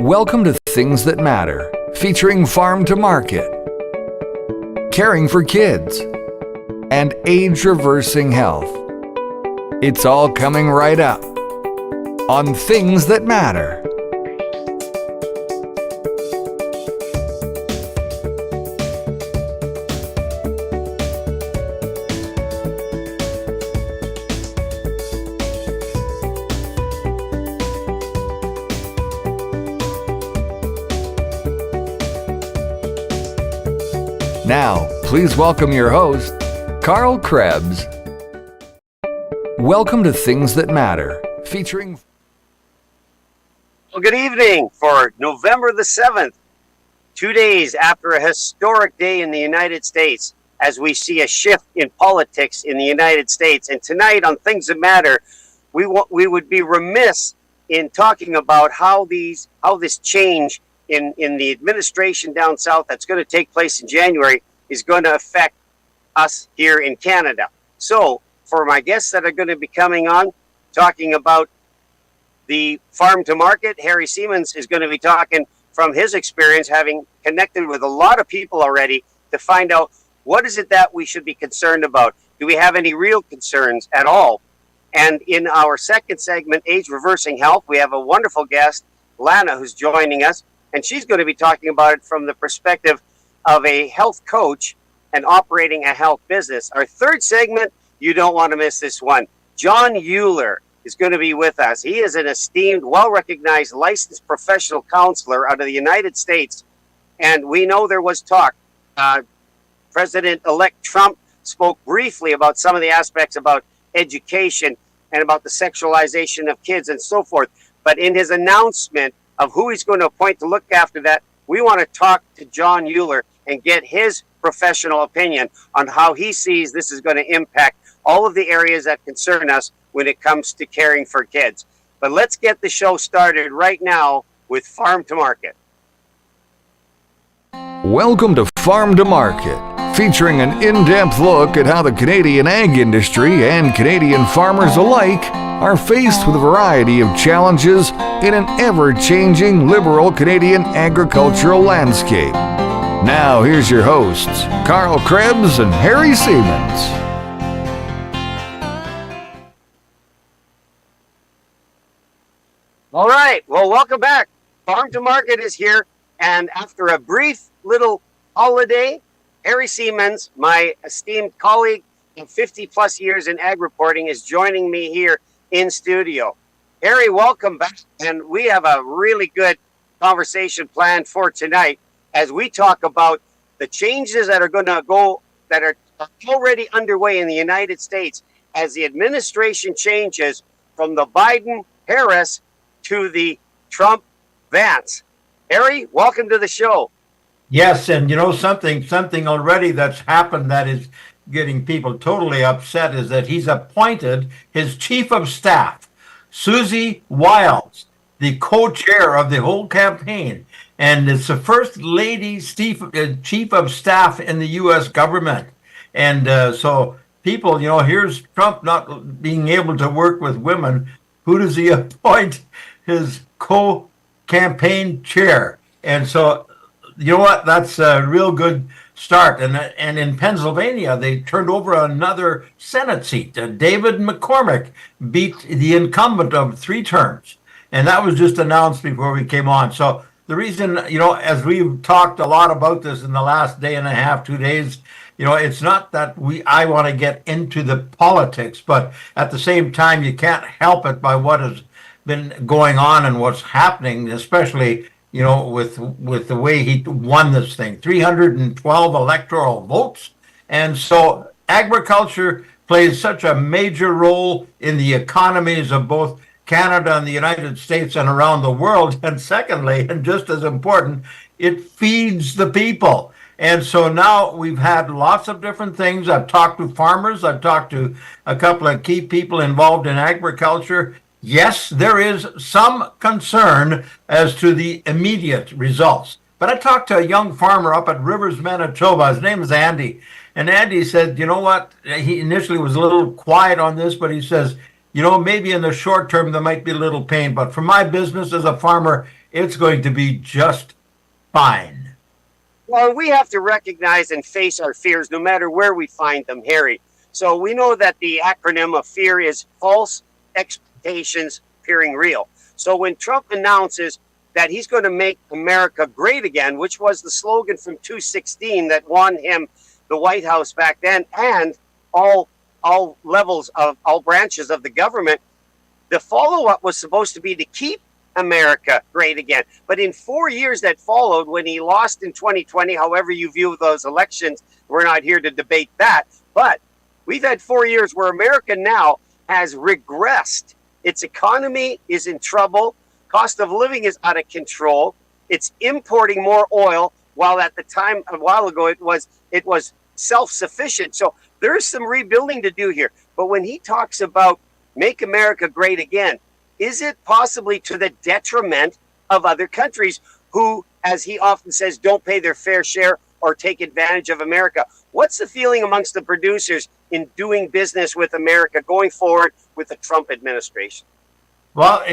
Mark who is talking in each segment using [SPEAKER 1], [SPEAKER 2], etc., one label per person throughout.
[SPEAKER 1] Welcome to Things That Matter, featuring Farm to Market, caring for kids, and age-reversing health. It's all coming right up on Things That Matter. Now, please welcome your host, Carl Krebs. Welcome to Things That Matter, featuring...
[SPEAKER 2] Well, good evening for November the 7th, 2 days after a historic day in the United States, as we see a shift in politics in the United States. And tonight on Things That Matter, we would be remiss in talking about how this change in the administration down south that's going to take place in January is going to affect us here in Canada. So for my guests that are going to be coming on, talking about the farm to market, Harry Siemens is going to be talking from his experience, having connected with a lot of people already to find out what is it that we should be concerned about. Do we have any real concerns at all? And in our second segment, Age Reversing Health, we have a wonderful guest, Lana, who's joining us. And she's going to be talking about it from the perspective of a health coach and operating a health business. Our third segment, you don't want to miss this one. John Euler is going to be with us. He is an esteemed, well-recognized, licensed professional counselor out of the United States. And we know there was talk. President-elect Trump spoke briefly about some of the aspects about education and about the sexualization of kids and so forth. But in his announcement of who he's going to appoint to look after that, we want to talk to John Euler and get his professional opinion on how he sees this is going to impact all of the areas that concern us when it comes to caring for kids. But let's get the show started right now with Farm to Market.
[SPEAKER 1] Welcome to Farm to Market, featuring an in-depth look at how the Canadian ag industry and Canadian farmers alike are faced with a variety of challenges in an ever-changing liberal Canadian agricultural landscape. Now, here's your hosts, Carl Krebs and Harry Siemens.
[SPEAKER 2] All right, well, welcome back. Farm to Market is here, and after a brief little holiday, Harry Siemens, my esteemed colleague in 50-plus years in ag reporting, is joining me here in studio. Harry, welcome back, and we have a really good conversation planned for tonight as we talk about the changes that are going to go, that are already underway in the United States as the administration changes from the Biden-Harris to the Trump-Vance. Harry, welcome to the show.
[SPEAKER 3] Yes, and you know something already that's happened that is getting people totally upset is that he's appointed his chief of staff, Susie Wiles, the co-chair of the whole campaign, and it's the first lady chief of staff in the U.S. government. And so people, you know, here's Trump not being able to work with women. Who does he appoint his co-campaign chair? And so, you know what? That's a real good start. And in Pennsylvania, they turned over another Senate seat. David McCormick beat the incumbent of 3 terms. And that was just announced before we came on. So the reason, you know, as we've talked a lot about this in the last day and a half, 2 days, you know, it's not that I want to get into the politics, but at the same time, you can't help it by what has been going on and what's happening, especially, you know, with the way he won this thing, 312 electoral votes. And so agriculture plays such a major role in the economies of both Canada and the United States and around the world. And secondly, and just as important, it feeds the people. And so now we've had lots of different things. I've talked to farmers. I've talked to a couple of key people involved in agriculture. Yes, there is some concern as to the immediate results. But I talked to a young farmer up at Rivers, Manitoba. His name is Andy. And Andy said, you know what? He initially was a little quiet on this, but he says, maybe in the short term there might be a little pain, but for my business as a farmer, it's going to be just fine.
[SPEAKER 2] Well, we have to recognize and face our fears no matter where we find them, Harry. So we know that the acronym of fear is false expectations appearing real. So when Trump announces that he's going to make America great again, which was the slogan from 2016 that won him the White House back then, and all levels of all branches of the government, the follow-up was supposed to be to keep America great again. But in 4 years that followed, when he lost in 2020, however you view those elections, we're not here to debate that. But we've had 4 years where America now has regressed. Its economy is in trouble. Cost of living is out of control. It's importing more oil, while at the time a while ago it was self-sufficient. So there is some rebuilding to do here. But when he talks about make America great again, is it possibly to the detriment of other countries who, as he often says, don't pay their fair share or take advantage of America? What's the feeling amongst the producers in doing business with America going forward with the Trump administration?
[SPEAKER 3] Well,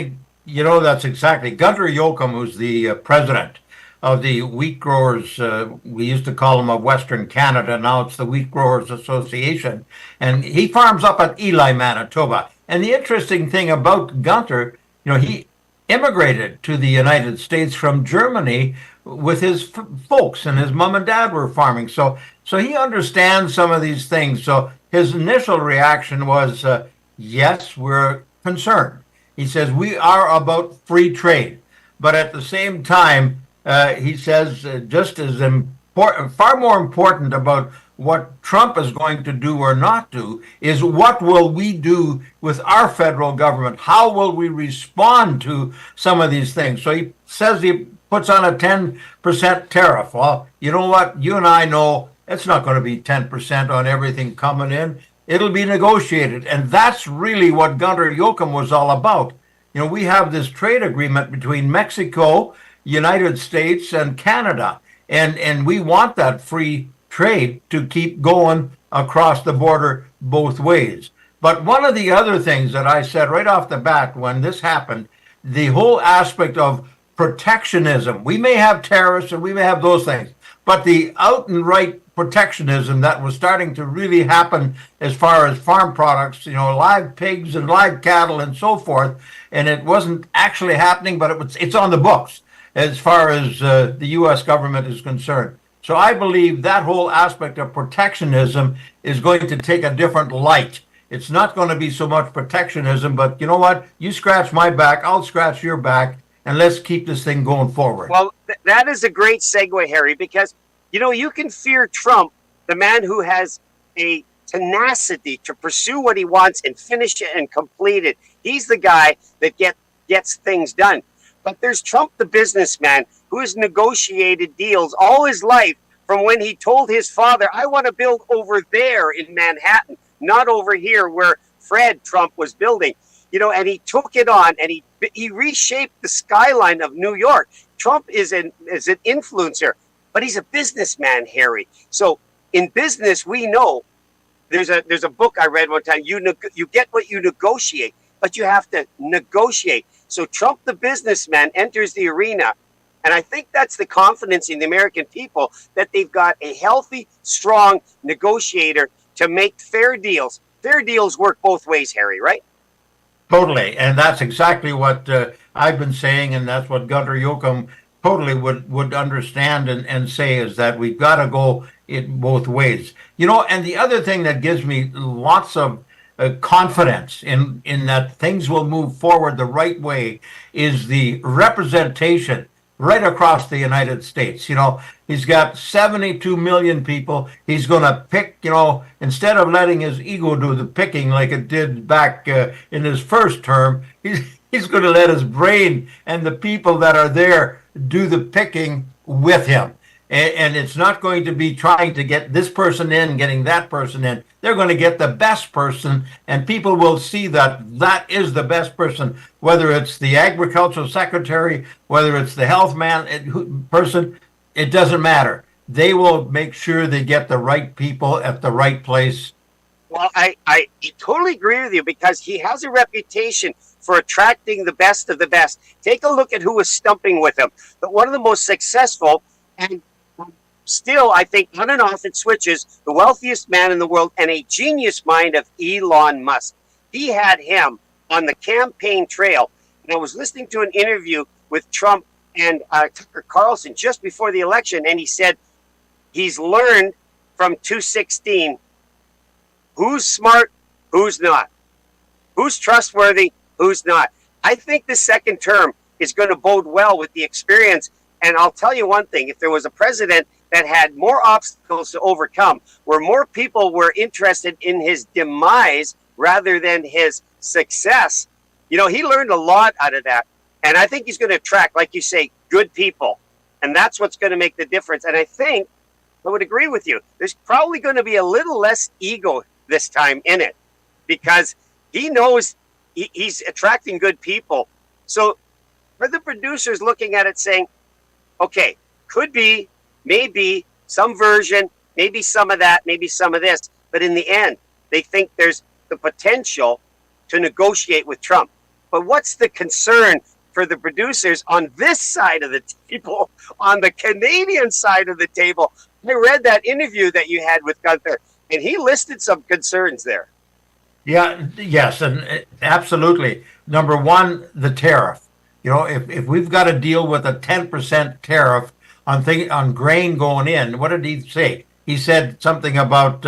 [SPEAKER 3] that's exactly. Gunter Yoakum, who's the president of the Wheat Growers, we used to call them of Western Canada, now it's the Wheat Growers Association, and he farms up at Ely, Manitoba. And the interesting thing about Gunter, he immigrated to the United States from Germany with his folks, and his mom and dad were farming. So he understands some of these things. So his initial reaction was, yes, we're concerned. He says, we are about free trade. But at the same time, he says, just as important, far more important about what Trump is going to do or not do is what will we do with our federal government? How will we respond to some of these things? So he says he puts on a 10% tariff. Well, you know what? You and I know it's not going to be 10% on everything coming in. It'll be negotiated. And that's really what Gunter Yoakum was all about. We have this trade agreement between Mexico, United States, and Canada. And we want that free trade to keep going across the border both ways. But one of the other things that I said right off the bat when this happened, the whole aspect of protectionism. We may have tariffs and we may have those things, but the out and right protectionism that was starting to really happen as far as farm products, live pigs and live cattle and so forth, and it wasn't actually happening, but it's on the books as far as the U.S. government is concerned. So I believe that whole aspect of protectionism is going to take a different light. It's not going to be so much protectionism, but you know what? You scratch my back, I'll scratch your back, and let's keep this thing going forward.
[SPEAKER 2] Well, that is a great segue, Harry, because, you can fear Trump, the man who has a tenacity to pursue what he wants and finish it and complete it. He's the guy that gets things done. But there's Trump, the businessman, who has negotiated deals all his life from when he told his father, I want to build over there in Manhattan, not over here where Fred Trump was building. And he took it on and he reshaped the skyline of New York. Trump is an influencer, but he's a businessman, Harry. So in business, we know there's a book I read one time. You get what you negotiate, but you have to negotiate. So Trump, the businessman, enters the arena. And I think that's the confidence in the American people that they've got a healthy, strong negotiator to make fair deals. Fair deals work both ways, Harry, right?
[SPEAKER 3] Totally. And that's exactly what I've been saying. And that's what Gunter Yoakum totally would understand and say is that we've got to go in both ways. And the other thing that gives me lots of confidence in that things will move forward the right way is the representation right across the United States. He's got 72 million people. He's going to pick, instead of letting his ego do the picking like it did back in his first term, he's going to let his brain and the people that are there do the picking with him. And it's not going to be trying to get this person in, getting that person in. They're going to get the best person, and people will see that is the best person, whether it's the agricultural secretary, whether it's the health person, it doesn't matter. They will make sure they get the right people at the right place
[SPEAKER 2] Well, I totally agree with you because he has a reputation for attracting the best of the best. Take a look at who was stumping with him. But one of the most successful and still, I think, on and off it switches, the wealthiest man in the world and a genius mind of Elon Musk. He had him on the campaign trail. And I was listening to an interview with Trump and Tucker Carlson just before the election, and he said he's learned from 2016 who's smart, who's not, who's trustworthy, who's not. I think the second term is going to bode well with the experience. And I'll tell you one thing, if there was a president that had more obstacles to overcome, where more people were interested in his demise rather than his success, he learned a lot out of that. And I think he's going to attract, like you say, good people. And that's what's going to make the difference. And I think I would agree with you. There's probably going to be a little less ego this time in it because he knows he's attracting good people. So for the producers looking at it saying, okay, could be, maybe some version, maybe some of that, maybe some of this. But in the end, they think there's the potential to negotiate with Trump. But what's the concern for the producers on this side of the table, on the Canadian side of the table? I read that interview that you had with Gunther, and he listed some concerns there.
[SPEAKER 3] Yeah, yes, and absolutely. Number one, the tariff. If we've got to deal with a 10% tariff on grain going in, what did he say? He said something about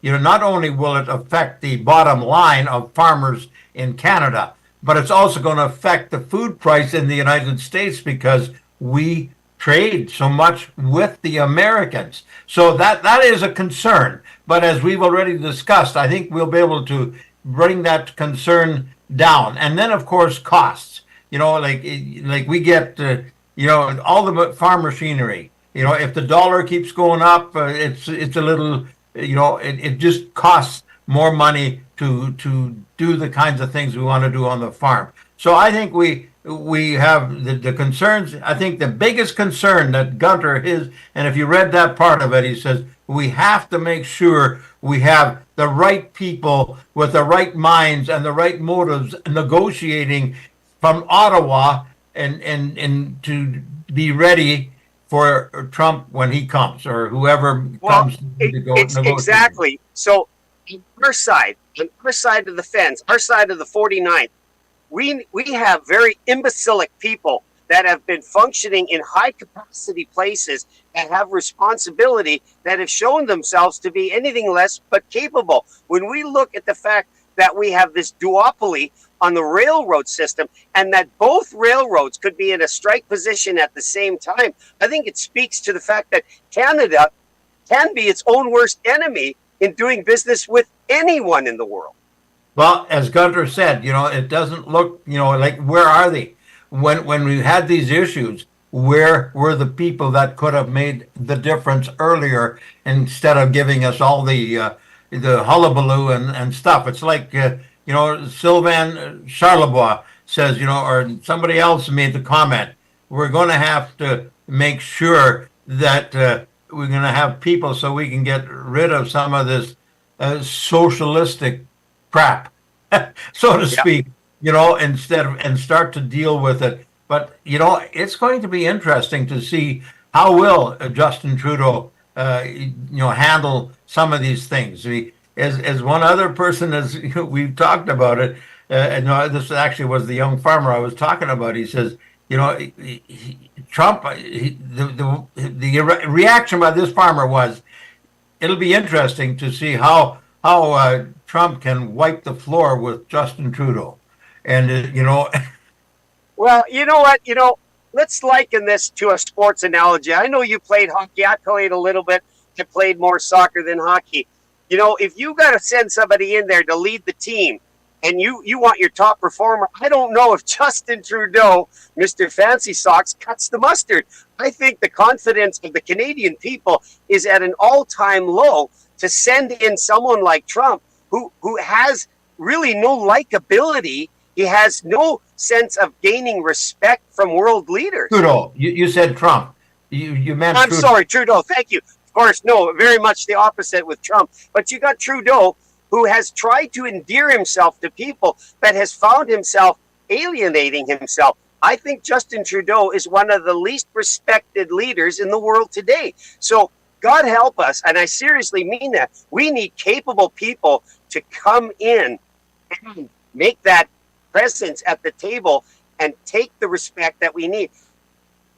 [SPEAKER 3] not only will it affect the bottom line of farmers in Canada, but it's also going to affect the food price in the United States because we trade so much with the Americans. So that is a concern. But as we've already discussed, I think we'll be able to bring that concern down. And then, of course, costs. Like we get, all the farm machinery. If the dollar keeps going up, it's a little, it just costs more money to do the kinds of things we want to do on the farm. So I think we have the concerns. I think the biggest concern that Gunter is, and if you read that part of it, he says, we have to make sure we have the right people with the right minds and the right motives negotiating from Ottawa and to be ready for Trump when he comes or whoever comes to go negotiate.
[SPEAKER 2] Exactly. So on our side of the fence, our side of the 49th, we have very imbecilic people that have been functioning in high capacity places that have responsibility that have shown themselves to be anything less but capable. When we look at the fact that we have this duopoly on the railroad system and that both railroads could be in a strike position at the same time, I think it speaks to the fact that Canada can be its own worst enemy in doing business with anyone in the world.
[SPEAKER 3] Well, as Gunter said, it doesn't look, like where are they? When we had these issues, where were the people that could have made the difference earlier instead of giving us all the hullabaloo and stuff? It's like, Sylvain Charlebois says, or somebody else made the comment, we're going to have to make sure that we're going to have people so we can get rid of some of this socialistic crap, so to speak, and start to deal with it. But, it's going to be interesting to see how will Justin Trudeau, handle some of these things. As one other person, as we've talked about it, and this actually was the young farmer I was talking about. He says, Trump, the reaction by this farmer was, it'll be interesting to see how Trump can wipe the floor with Justin Trudeau. And,
[SPEAKER 2] Well, you know what? Let's liken this to a sports analogy. I know you played hockey. I played a little bit. I played more soccer than hockey. If you got to send somebody in there to lead the team and you want your top performer, I don't know if Justin Trudeau, Mr. Fancy Socks, cuts the mustard. I think the confidence of the Canadian people is at an all-time low to send in someone like Trump who has really no likability. He has no sense of gaining respect from world leaders.
[SPEAKER 3] Trudeau, you said Trump. You meant
[SPEAKER 2] Trudeau. Sorry, Trudeau. Thank you. Of course, no, very much the opposite with Trump. But you got Trudeau, who has tried to endear himself to people, but has found himself alienating himself. I think Justin Trudeau is one of the least respected leaders in the world today. So God help us, and I seriously mean that. We need capable people to come in and make that presence at the table and take the respect that we need.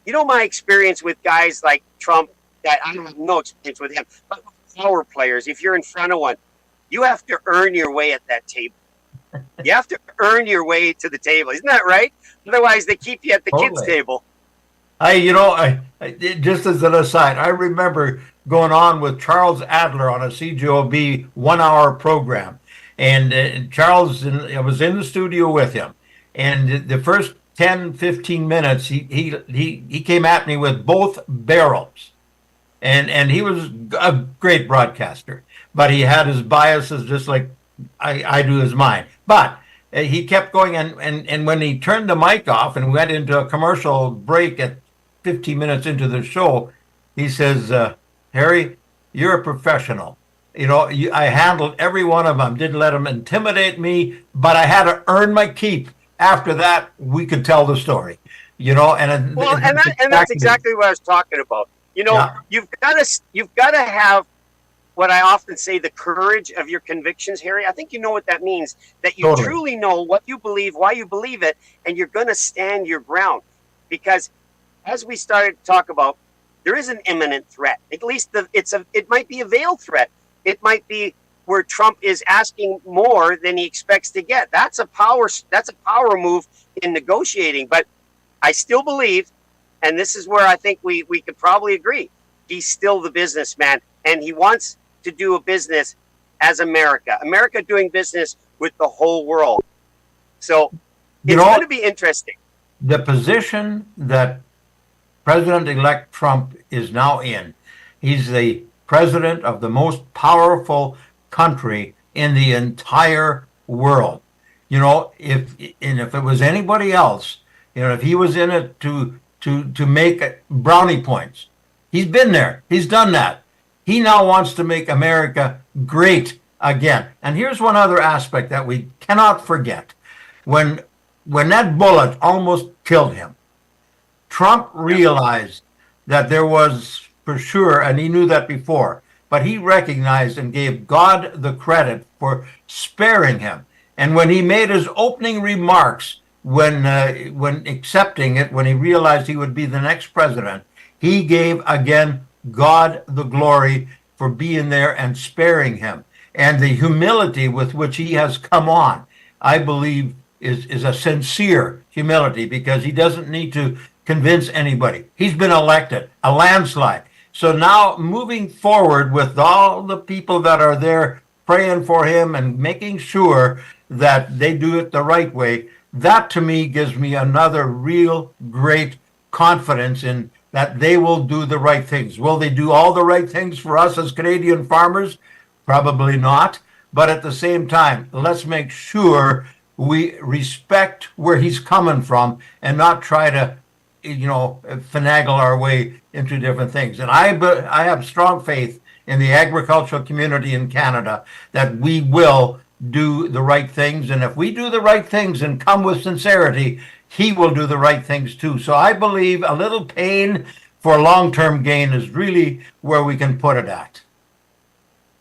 [SPEAKER 2] You know, my experience with guys like Trump, that I have no experience with him, but power players, if you're in front of one, you have to earn your way at that table. You have to earn your way to the table. Isn't that right? Otherwise, they keep you at the kids' table.
[SPEAKER 3] I just as an aside, I remember going on with Charles Adler on a CJOB 1 hour program. And Charles, I was in the studio with him. And the first 10, 15 minutes, he came at me with both barrels. And he was a great broadcaster, but he had his biases just like I do as mine. But he kept going, and when he turned the mic off and went into a commercial break at 15 minutes into the show, he says, Harry, you're a professional. You know, I handled every one of them, didn't let them intimidate me, but I had to earn my keep. After that, we could tell the story, you know. And
[SPEAKER 2] that's exactly what I was talking about. You know, yeah. You've got to have what I often say, the courage of your convictions, Harry. I think you know what that means, that you truly know what you believe, why you believe it, and you're going to stand your ground. Because as we started to talk about, there is an imminent threat. At least it might be a veiled threat. It might be where Trump is asking more than he expects to get. That's a power move in negotiating. But I still believe, and this is where I think we could probably agree, he's still the businessman, and he wants to do a business as America doing business with the whole world. So it's going to be interesting.
[SPEAKER 3] The position that President-elect Trump is now in, he's the president of the most powerful country in the entire world. You know, if it was anybody else, you know, if he was in it to make brownie points, he's been there. He's done that. He now wants to make America great again. And here's one other aspect that we cannot forget. When that bullet almost killed him, Trump realized that there was, for sure, and he knew that before, but he recognized and gave God the credit for sparing him. And when he made his opening remarks, when accepting it, when he realized he would be the next president, he gave again God the glory for being there and sparing him. And the humility with which he has come on, I believe, is a sincere humility, because he doesn't need to convince anybody. He's been elected, a landslide. So now moving forward with all the people that are there praying for him and making sure that they do it the right way, that to me gives me another real great confidence in that they will do the right things. Will they do all the right things for us as Canadian farmers? Probably not. But at the same time, let's make sure we respect where he's coming from and not try to, you know, finagle our way into different things. And I have strong faith in the agricultural community in Canada that we will do the right things. And if we do the right things and come with sincerity, he will do the right things too. So I believe a little pain for long-term gain is really where we can put it at.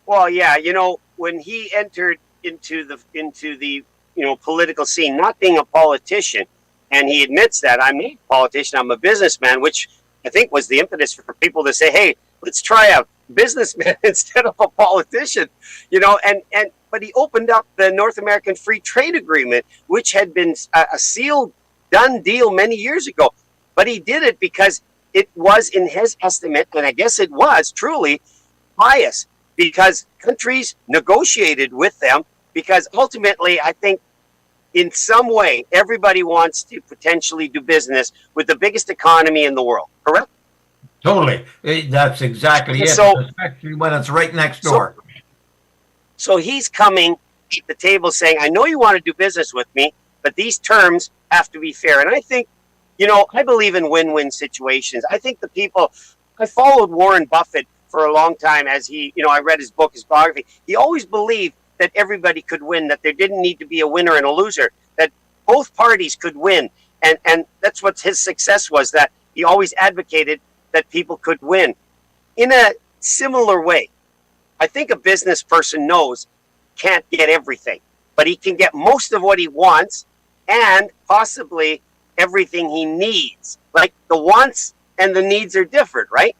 [SPEAKER 2] Well, yeah, you know, when he entered into the political scene, not being a politician, and he admits that I'm not a politician, I'm a businessman, which I think was the impetus for people to say, hey, let's try a businessman instead of a politician, you know, but he opened up the North American Free Trade Agreement, which had been a sealed, done deal many years ago. But he did it because it was, in his estimate, and I guess it was truly bias, because countries negotiated with them, because ultimately, I think, in some way, everybody wants to potentially do business with the biggest economy in the world, correct?
[SPEAKER 3] Totally. That's exactly it,
[SPEAKER 2] so,
[SPEAKER 3] especially when it's right next door.
[SPEAKER 2] So he's coming at the table saying, I know you want to do business with me, but these terms have to be fair. And I think, you know, I believe in win-win situations. I think I followed Warren Buffett for a long time as he, you know, I read his book, his biography. He always believed that everybody could win, that there didn't need to be a winner and a loser, that both parties could win. And that's what his success was, that he always advocated that people could win. In a similar way, I think a business person knows can't get everything, but he can get most of what he wants and possibly everything he needs. Like the wants and the needs are different, right?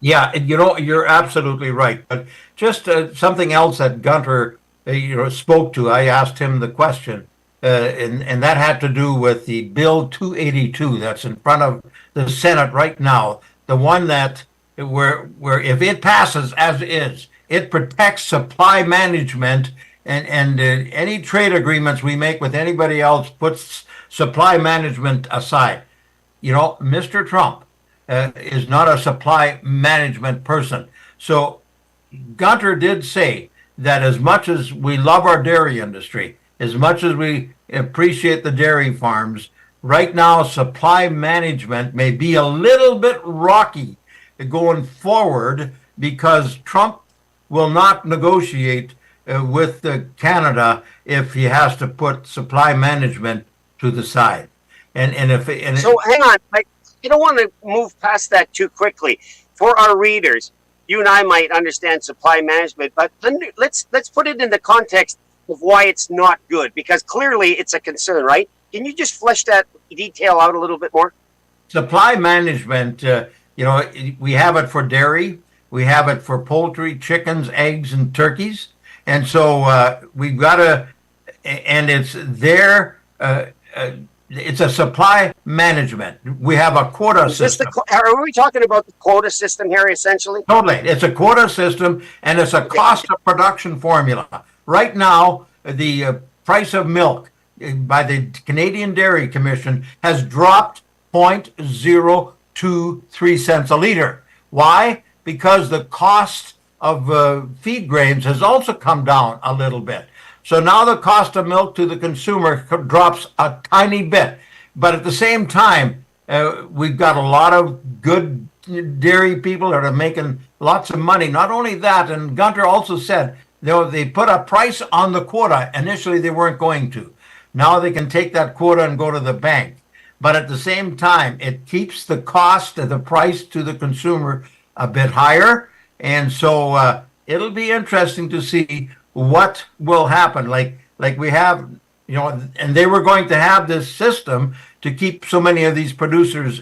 [SPEAKER 3] Yeah, and you're absolutely right. But just something else that Gunter, spoke to. I asked him the question, and that had to do with the Bill 282 that's in front of the Senate right now. The one that where if it passes as is, it protects supply management and any trade agreements we make with anybody else puts supply management aside. Mr. Trump is not a supply management person. So Gunter did say that as much as we love our dairy industry, as much as we appreciate the dairy farms, right now supply management may be a little bit rocky going forward because Trump will not negotiate with Canada if he has to put supply management to the side.
[SPEAKER 2] So hang on, I don't want to move past that too quickly. For our readers, you and I might understand supply management, but let's put it in the context of why it's not good, because clearly it's a concern, right? Can you just flesh that detail out a little bit more?
[SPEAKER 3] Supply management, we have it for dairy, we have it for poultry, chickens, eggs, and turkeys, and so we've got to, and it's there. It's a supply management. We have a quota system.
[SPEAKER 2] Are we talking about the quota system here, essentially?
[SPEAKER 3] Totally. It's a quota system, and it's a cost of production formula. Right now, the price of milk by the Canadian Dairy Commission has dropped 0.023 cents a liter. Why? Because the cost of feed grains has also come down a little bit. So now the cost of milk to the consumer drops a tiny bit. But at the same time, we've got a lot of good dairy people that are making lots of money. Not only that, and Gunter also said, they put a price on the quota. Initially, they weren't going to. Now they can take that quota and go to the bank. But at the same time, it keeps the cost of the price to the consumer a bit higher. And so it'll be interesting to see what will happen. Like we have, and they were going to have this system to keep so many of these producers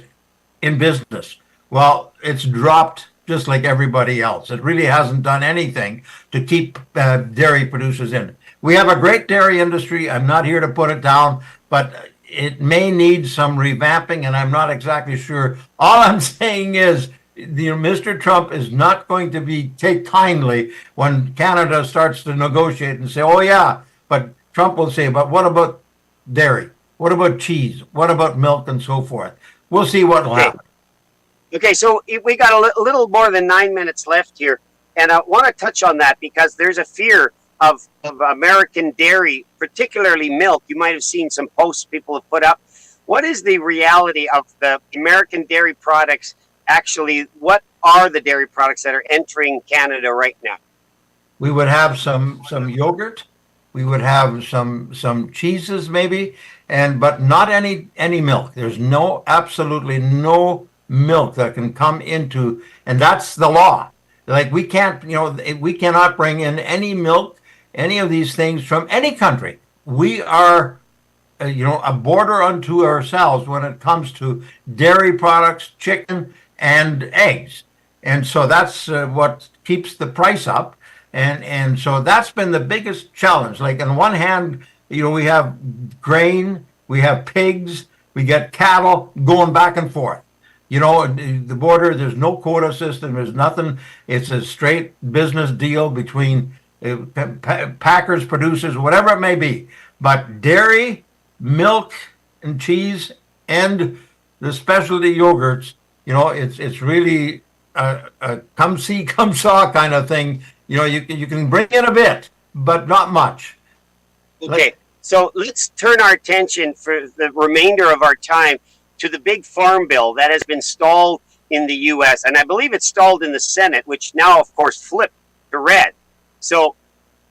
[SPEAKER 3] in business. Well, it's dropped just like everybody else. It really hasn't done anything to keep dairy producers in. We have a great dairy industry. I'm not here to put it down, but it may need some revamping, and I'm not exactly sure. All I'm saying is, Mr. Trump is not going to take kindly when Canada starts to negotiate and say, oh, yeah, but Trump will say, but what about dairy? What about cheese? What about milk and so forth? We'll see what will happen.
[SPEAKER 2] Okay, so we got a little more than 9 minutes left here, and I want to touch on that because there's a fear of American dairy, particularly milk. You might have seen some posts people have put up. What is the reality of the American dairy products? Actually, what are the dairy products that are entering Canada right now?
[SPEAKER 3] We would have some yogurt. We would have some cheeses maybe, but not any milk. There's absolutely no milk that can come into, and that's the law. Like we cannot bring in any milk, any of these things from any country. We are a border unto ourselves when it comes to dairy products, chicken, and eggs. And so that's what keeps the price up. And so that's been the biggest challenge. Like on one hand, we have grain, we have pigs, we get cattle going back and forth. The border, there's no quota system, there's nothing. It's a straight business deal between packers, producers, whatever it may be. But dairy, milk, and cheese, and the specialty yogurts, it's really a come see, come saw kind of thing. You can bring in a bit, but not much.
[SPEAKER 2] Okay, so let's turn our attention for the remainder of our time to the big farm bill that has been stalled in the U.S. And I believe it's stalled in the Senate, which now, of course, flipped to red. So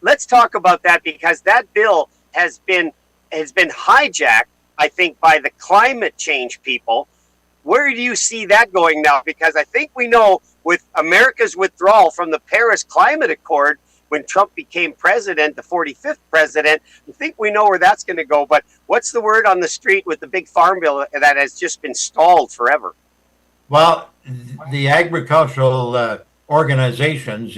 [SPEAKER 2] let's talk about that, because that bill has been hijacked, I think, by the climate change people. Where do you see that going now? Because I think we know, with America's withdrawal from the Paris Climate Accord when Trump became president, the 45th president, I think we know where that's going to go. But what's the word on the street with the big farm bill that has just been stalled forever?
[SPEAKER 3] Well, the agricultural organizations,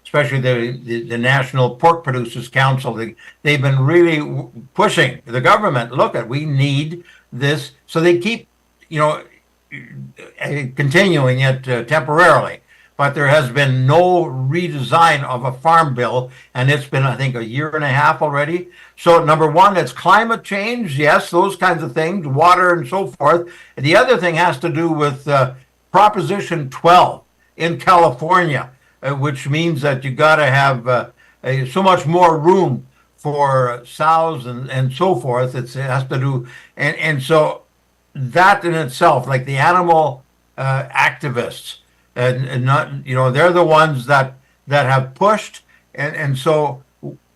[SPEAKER 3] especially the National Pork Producers Council, they've been really pushing the government. Look, we need this, so they keep, continuing it temporarily. But there has been no redesign of a farm bill, and it's been, I think, a year and a half already. So, number one, it's climate change, yes, those kinds of things, water and so forth. And the other thing has to do with Proposition 12 in California, which means that you got to have so much more room for sows and so forth. It has to do, and so that in itself, like the animal activists, and not, they're the ones that have pushed, and so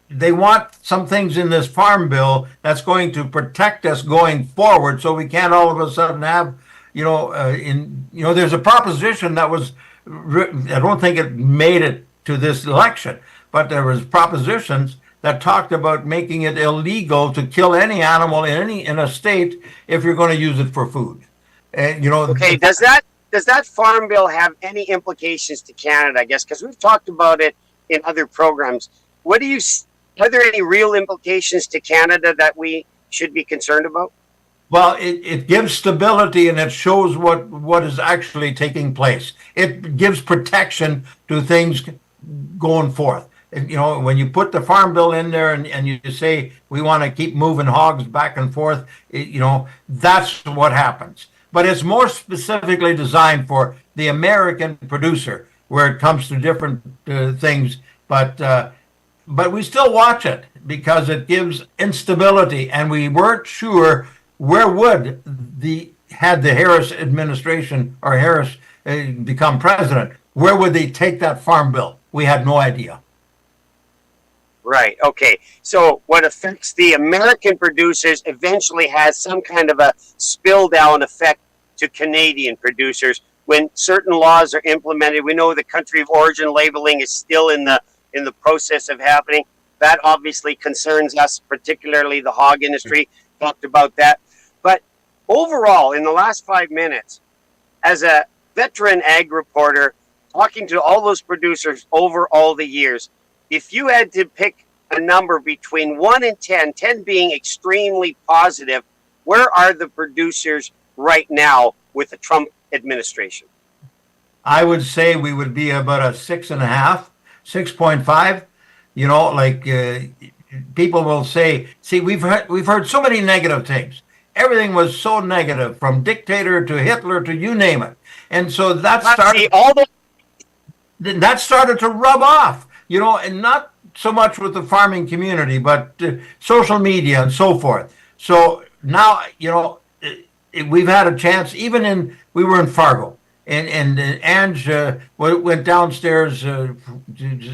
[SPEAKER 3] they want some things in this farm bill that's going to protect us going forward, so we can't all of a sudden have, there's a proposition that was, I don't think it made it to this election, but there was propositions that talked about making it illegal to kill any animal in a state if you're going to use it for food. And
[SPEAKER 2] okay, does that farm bill have any implications to Canada? I guess because we've talked about it in other programs. Are there any real implications to Canada that we should be concerned about?
[SPEAKER 3] Well, it gives stability, and it shows what is actually taking place. It gives protection to things going forth. When you put the farm bill in there and you say we want to keep moving hogs back and forth, that's what happens. But it's more specifically designed for the American producer, where it comes to different things. But we still watch it because it gives instability, and we weren't sure where would had the Harris administration or Harris become president, where would they take that farm bill? We had no idea.
[SPEAKER 2] Right. Okay. So what affects the American producers eventually has some kind of a spill down effect to Canadian producers when certain laws are implemented. We know the country of origin labeling is still in the process of happening. That obviously concerns us, particularly the hog industry. Talked about that. But overall, in the last 5 minutes, as a veteran ag reporter, talking to all those producers over all the years, if you had to pick a number between 1 and 10, 10 being extremely positive, where are the producers right now with the Trump administration?
[SPEAKER 3] I would say we would be about a 6.5, 6.5. People will say, see, we've heard so many negative things. Everything was so negative, from dictator to Hitler to you name it. And so that started to rub off, and not so much with the farming community, but social media and so forth. So now, we've had a chance, we were in Fargo, and Ange went downstairs to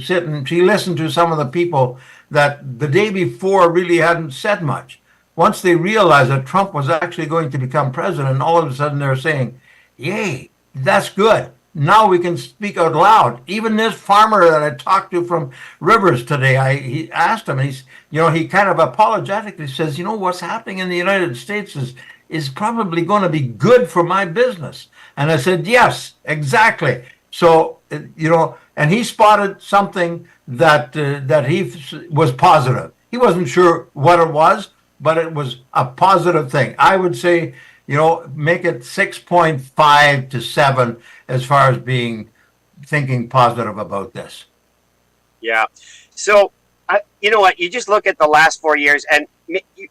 [SPEAKER 3] sit, and she listened to some of the people that the day before really hadn't said much. Once they realized that Trump was actually going to become president, all of a sudden they're saying, yay, that's good. Now we can speak out loud. Even this farmer that I talked to from Rivers today, he asked him, he kind of apologetically says, what's happening in the United States is probably going to be good for my business. And I said, yes, exactly. So, and he spotted something that he was positive. He wasn't sure what it was, but it was a positive thing. I would say, make it 6.5 to 7 as far as thinking positive about this.
[SPEAKER 2] Yeah. So, you know what? You just look at the last 4 years, and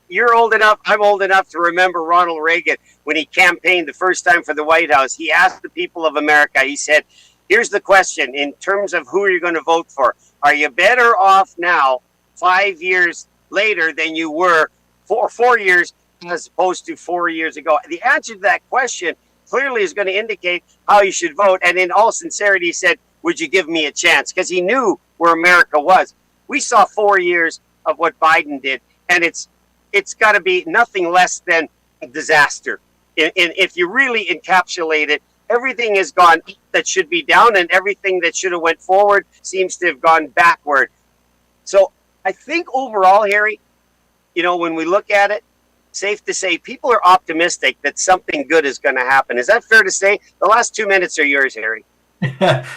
[SPEAKER 2] you're old enough, I'm old enough to remember Ronald Reagan when he campaigned the first time for the White House. He asked the people of America, he said, here's the question in terms of who you're going to vote for. Are you better off now, 5 years later, than you were 4 years as opposed to 4 years ago? The answer to that question clearly is going to indicate how you should vote. And in all sincerity, he said, would you give me a chance? Because he knew where America was. We saw 4 years of what Biden did, and it's got to be nothing less than a disaster. If you really encapsulate it, everything has gone that should be down, and everything that should have went forward seems to have gone backward. So I think overall, Harry, when we look at it, safe to say people are optimistic that something good is going to happen. Is that fair to say? The last 2 minutes are yours, Harry.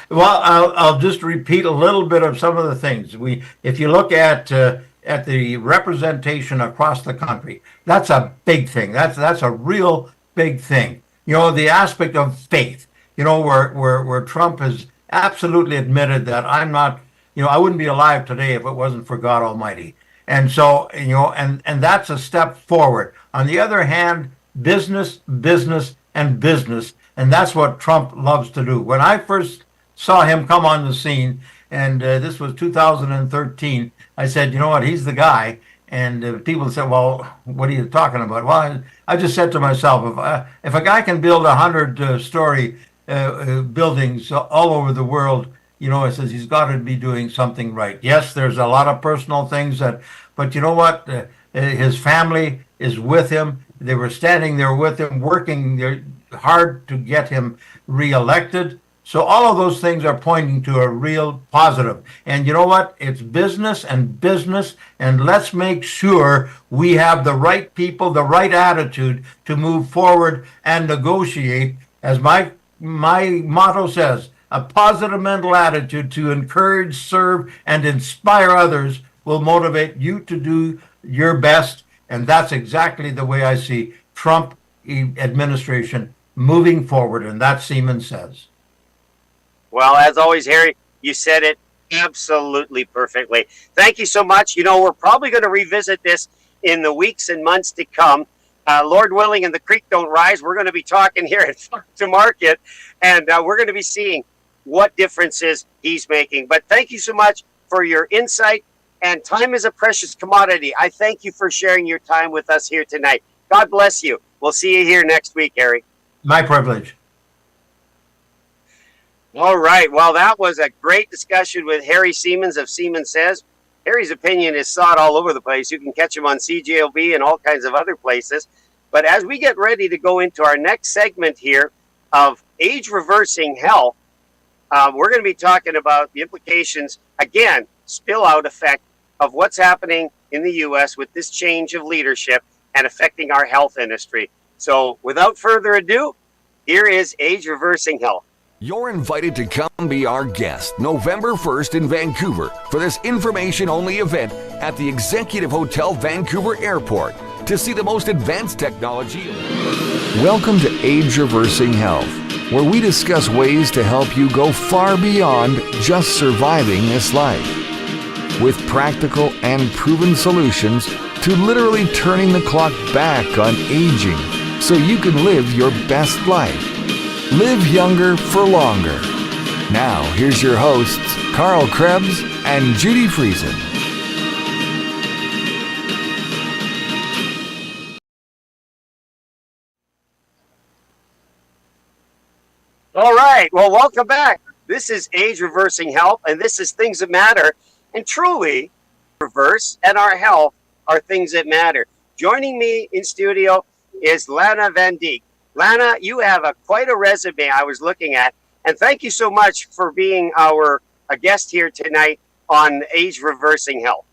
[SPEAKER 3] Well, I'll just repeat a little bit of some of the things. If you look at the representation across the country, that's a big thing. That's a real big thing. The aspect of faith. Where Trump has absolutely admitted that I'm not. I wouldn't be alive today if it wasn't for God Almighty. And so, and that's a step forward. On the other hand, business, business, and business. And that's what Trump loves to do. When I first saw him come on the scene, and this was 2013, I said, you know what, he's the guy. And people said, well, what are you talking about? Well, I just said to myself, if a guy can build 100-story buildings all over the world, it says he's got to be doing something right. Yes, there's a lot of personal things but you know what? His family is with him. They were standing there with him, working hard to get him reelected. So all of those things are pointing to a real positive. And you know what? It's business, and let's make sure we have the right people, the right attitude to move forward and negotiate. As my motto says, a positive mental attitude to encourage, serve, and inspire others will motivate you to do your best. And that's exactly the way I see Trump administration moving forward. And that's Siemens says.
[SPEAKER 2] Well, as always, Harry, you said it absolutely perfectly. Thank you so much. We're probably going to revisit this in the weeks and months to come. Lord willing, and the creek don't rise, we're going to be talking here at Farm to Market, and we're going to be seeing what differences he's making. But thank you so much for your insight, and time is a precious commodity. I thank you for sharing your time with us here tonight. God bless you. We'll see you here next week, Harry.
[SPEAKER 3] My privilege.
[SPEAKER 2] All right. Well, that was a great discussion with Harry Siemens of Siemens Says. Harry's opinion is sought all over the place. You can catch him on CJOB and all kinds of other places. But as we get ready to go into our next segment here of age-reversing health, we're going to be talking about the implications, again, spill-out effect of what's happening in the U.S. with this change of leadership and affecting our health industry. So without further ado, here is Age-Reversing Health.
[SPEAKER 1] You're invited to come be our guest November 1st in Vancouver for this information-only event at the Executive Hotel Vancouver Airport to see the most advanced technology. Welcome to Age Reversing Health, where we discuss ways to help you go far beyond just surviving this life, with practical and proven solutions to literally turning the clock back on aging so you can live your best life. Live younger for longer. Now, here's your hosts, Carl Krebs and Judy Friesen.
[SPEAKER 2] All right. Well, welcome back. This is Age Reversing Health, and this is Things That Matter. And truly, reverse and our health are things that matter. Joining me in studio is Lana Van Dijk. Lana, you have quite a resume I was looking at, and thank you so much for being a guest here tonight on Age Reversing Health.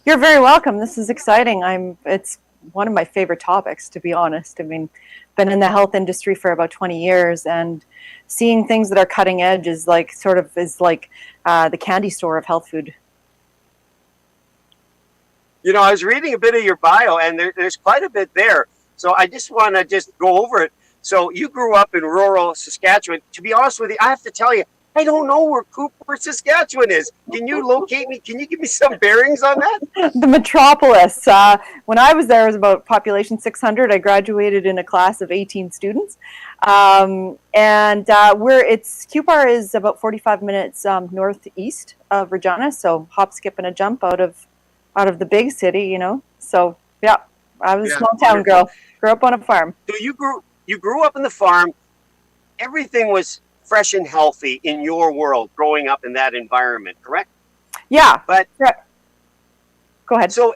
[SPEAKER 4] You're very welcome. This is exciting. It's one of my favorite topics, to be honest. I mean, been in the health industry for about 20 years, and seeing things that are cutting edge is like the candy store of health food.
[SPEAKER 2] I was reading a bit of your bio, and there's quite a bit there. So I just want to go over it. So you grew up in rural Saskatchewan. To be honest with you, I have to tell you, I don't know where Cooper, Saskatchewan is. Can you locate me? Can you give me some bearings on that?
[SPEAKER 4] The metropolis. When I was there, it was about population 600. I graduated in a class of 18 students. Cupar is about 45 minutes northeast of Regina. So hop, skip, and a jump out of the big city, So, yeah. I was a small town girl. Grew up on a farm.
[SPEAKER 2] So you grew up in the farm. Everything was fresh and healthy in your world growing up in that environment, correct?
[SPEAKER 4] Yeah.
[SPEAKER 2] But
[SPEAKER 4] go ahead.
[SPEAKER 2] So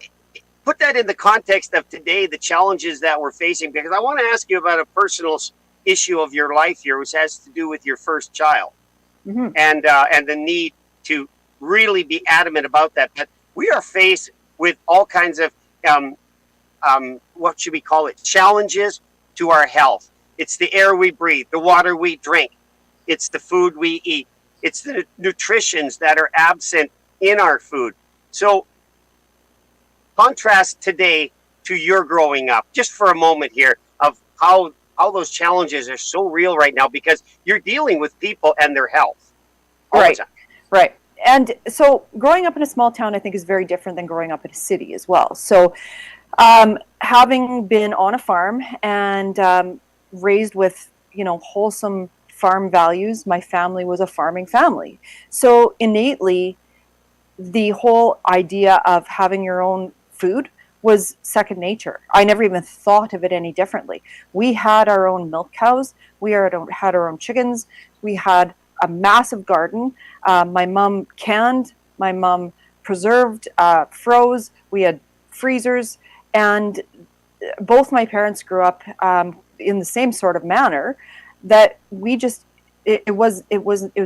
[SPEAKER 2] put that in the context of today, the challenges that we're facing, because I want to ask you about a personal issue of your life here, which has to do with your first child, and the need to really be adamant about that. But we are faced with all kinds of what should we call it? Challenges to our health. It's the air we breathe, the water we drink, it's the food we eat, it's the nutritions that are absent in our food. So contrast today to your growing up, just for a moment here, of how those challenges are so real right now, because you're dealing with people and their health all the time.
[SPEAKER 4] Right. And so growing up in a small town, I think, is very different than growing up in a city as well. So having been on a farm and raised with, wholesome farm values, my family was a farming family. So innately, the whole idea of having your own food was second nature. I never even thought of it any differently. We had our own milk cows. We had our own chickens. We had a massive garden. My mom canned. My mom preserved, froze. We had freezers. And both my parents grew up in the same sort of manner, that we just, it was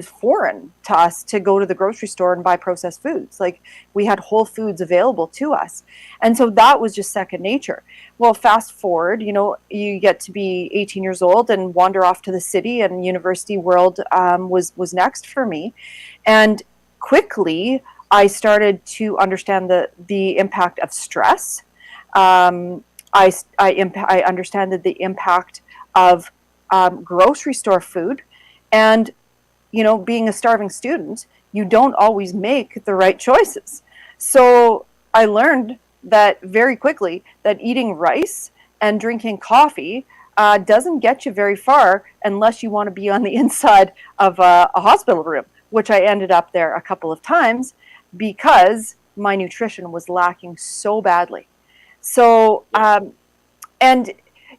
[SPEAKER 4] foreign to us to go to the grocery store and buy processed foods. Like, we had whole foods available to us. And so that was just second nature. Well, fast forward, you get to be 18 years old and wander off to the city, and university world was next for me. And quickly I started to understand the impact of stress. I understand that the impact of grocery store food. And, being a starving student, you don't always make the right choices. So I learned that very quickly, that eating rice and drinking coffee doesn't get you very far unless you want to be on the inside of a hospital room, which I ended up there a couple of times because my nutrition was lacking so badly. So, and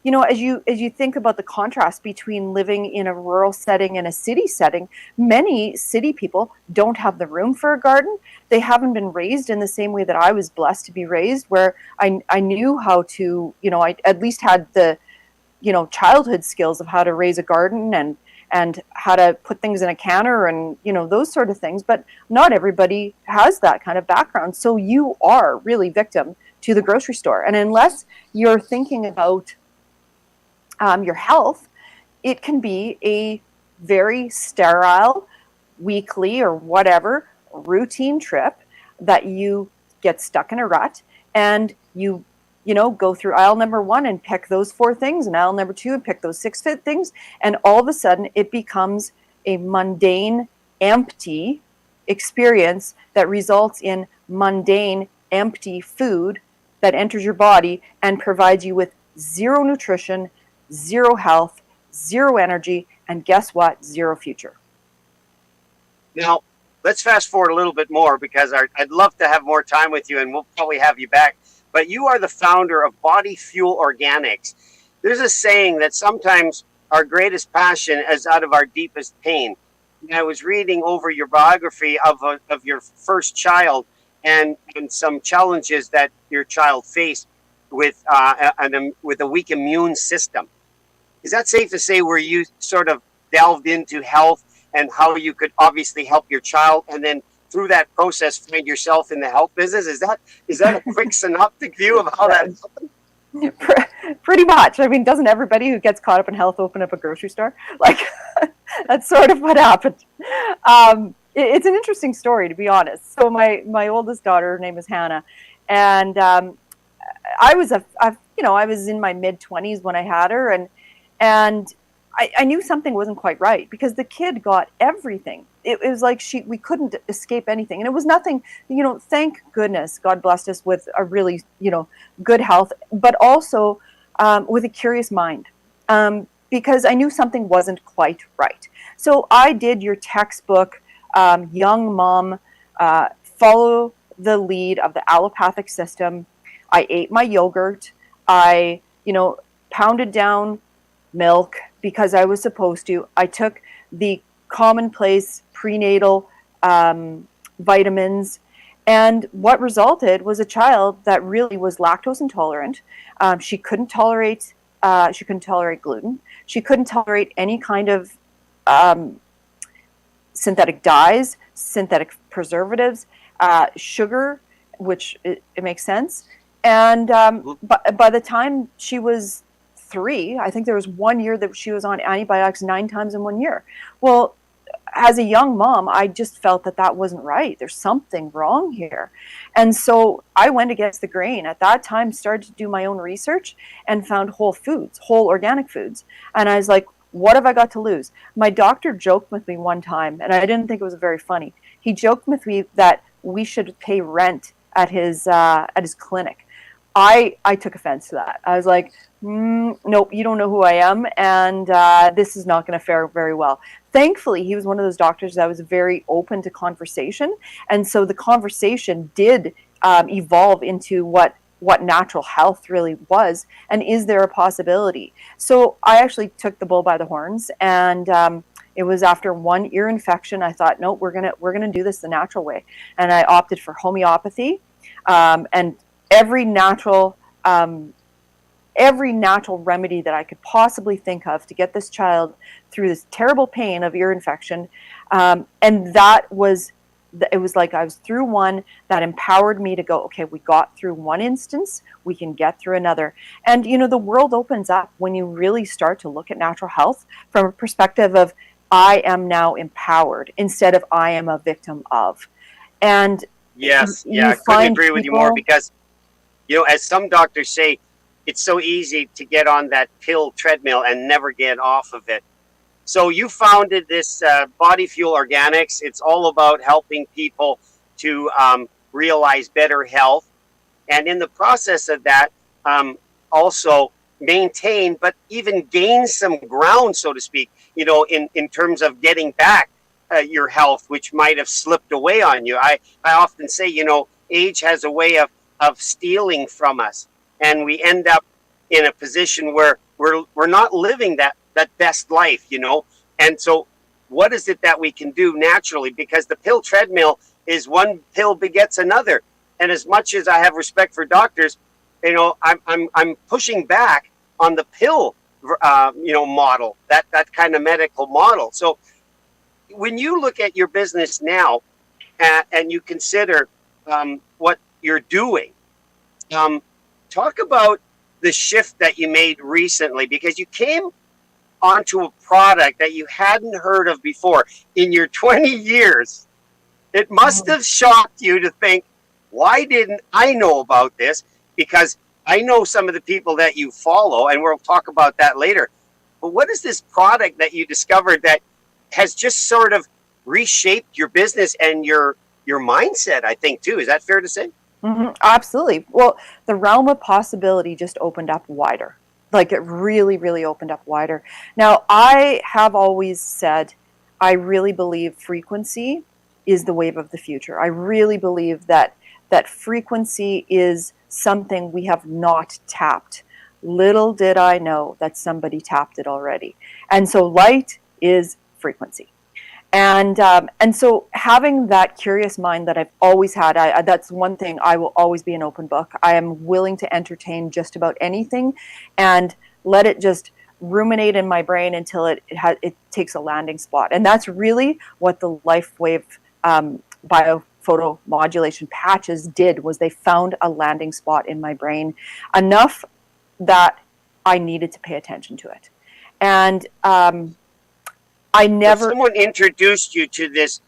[SPEAKER 4] as you think about the contrast between living in a rural setting and a city setting, many city people don't have the room for a garden. They haven't been raised in the same way that I was blessed to be raised, where I knew how to, I at least had the, childhood skills of how to raise a garden and how to put things in a canner and, those sort of things. But not everybody has that kind of background. So you are really victim to the grocery store. And unless you're thinking about your health, it can be a very sterile, weekly or whatever routine trip that you get stuck in a rut, and you go through aisle number 1 and pick those 4 things, and aisle number 2 and pick those 6 things, and all of a sudden it becomes a mundane, empty experience that results in mundane, empty food that enters your body and provides you with zero nutrition, zero health, zero energy, and guess what? Zero future.
[SPEAKER 2] Now, let's fast forward a little bit more, because I'd love to have more time with you, and we'll probably have you back. But you are the founder of Body Fuel Organics. There's a saying that sometimes our greatest passion is out of our deepest pain. And I was reading over your biography of your first child and some challenges that your child faced with a weak immune system. Is that safe to say, where you sort of delved into health and how you could obviously help your child, and then through that process find yourself in the health business? Is that a quick synoptic view of how that happened?
[SPEAKER 4] Pretty much. I mean, doesn't everybody who gets caught up in health open up a grocery store? Like, that's sort of what happened. It's an interesting story, to be honest. So my oldest daughter, her name is Hannah, and I was I was in my mid-20s when I had her, and I knew something wasn't quite right, because the kid got everything. It was like we couldn't escape anything. And it was nothing, thank goodness God blessed us with a really, good health, but also with a curious mind, because I knew something wasn't quite right. So I did your textbook, young mom, follow the lead of the allopathic system. I ate my yogurt. I, pounded down milk because I was supposed to. I took the commonplace prenatal vitamins, And what resulted was a child that really was lactose intolerant. She couldn't tolerate gluten. She couldn't tolerate any kind of um, synthetic dyes, synthetic preservatives, sugar, which it makes sense. And by the time she was 3, I think there was 1 year that she was on antibiotics 9 times in 1 year. Well, as a young mom, I just felt that that wasn't right. There's something wrong here. And so I went against the grain. At that time, started to do my own research and found whole foods, whole organic foods. And I was like, what have I got to lose? My doctor joked with me one time, and I didn't think it was very funny. He joked with me that we should pay rent at his clinic. I took offense to that. I was like, nope, you don't know who I am, and this is not going to fare very well. Thankfully, he was one of those doctors that was very open to conversation, and so the conversation did evolve into what natural health really was, and is there a possibility? So I actually took the bull by the horns, and it was after 1 ear infection. I thought, no, we're gonna do this the natural way, and I opted for homeopathy, and every natural remedy that I could possibly think of to get this child through this terrible pain of ear infection. And it was like I was through one that empowered me to go, okay, we got through one instance, we can get through another. And, the world opens up when you really start to look at natural health from a perspective of, I am now empowered instead of I am a victim of. And
[SPEAKER 2] yes, I couldn't agree with you more, because, as some doctors say, it's so easy to get on that pill treadmill and never get off of it. So you founded this Body Fuel Organics. It's all about helping people to realize better health, and in the process of that, also maintain, but even gain some ground, so to speak, in terms of getting back your health, which might have slipped away on you. I often say, age has a way of stealing from us, and we end up in a position where we're not living that best life, And so what is it that we can do naturally? Because the pill treadmill is one pill begets another. And as much as I have respect for doctors, I'm pushing back on the pill, model, that kind of medical model. So when you look at your business now, and you consider what you're doing, talk about the shift that you made recently, because you came onto a product that you hadn't heard of before in your 20 years. It must have shocked you to think, why didn't I know about this? Because I know some of the people that you follow, and we'll talk about that later. But what is this product that you discovered that has just sort of reshaped your business and your mindset, I think, too? Is that fair to say?
[SPEAKER 4] Mm-hmm, absolutely. Well, the realm of possibility just opened up wider. Like, it really, really opened up wider. Now, I have always said, I really believe frequency is the wave of the future. I really believe that frequency is something we have not tapped. Little did I know that somebody tapped it already. And so light is frequency. And so having that curious mind that I've always had, that's one thing. I will always be an open book. I am willing to entertain just about anything and let it just ruminate in my brain until it takes a landing spot. And that's really what the LifeWave biophotomodulation patches did, was they found a landing spot in my brain enough that I needed to pay attention to it. And
[SPEAKER 2] someone introduced you to this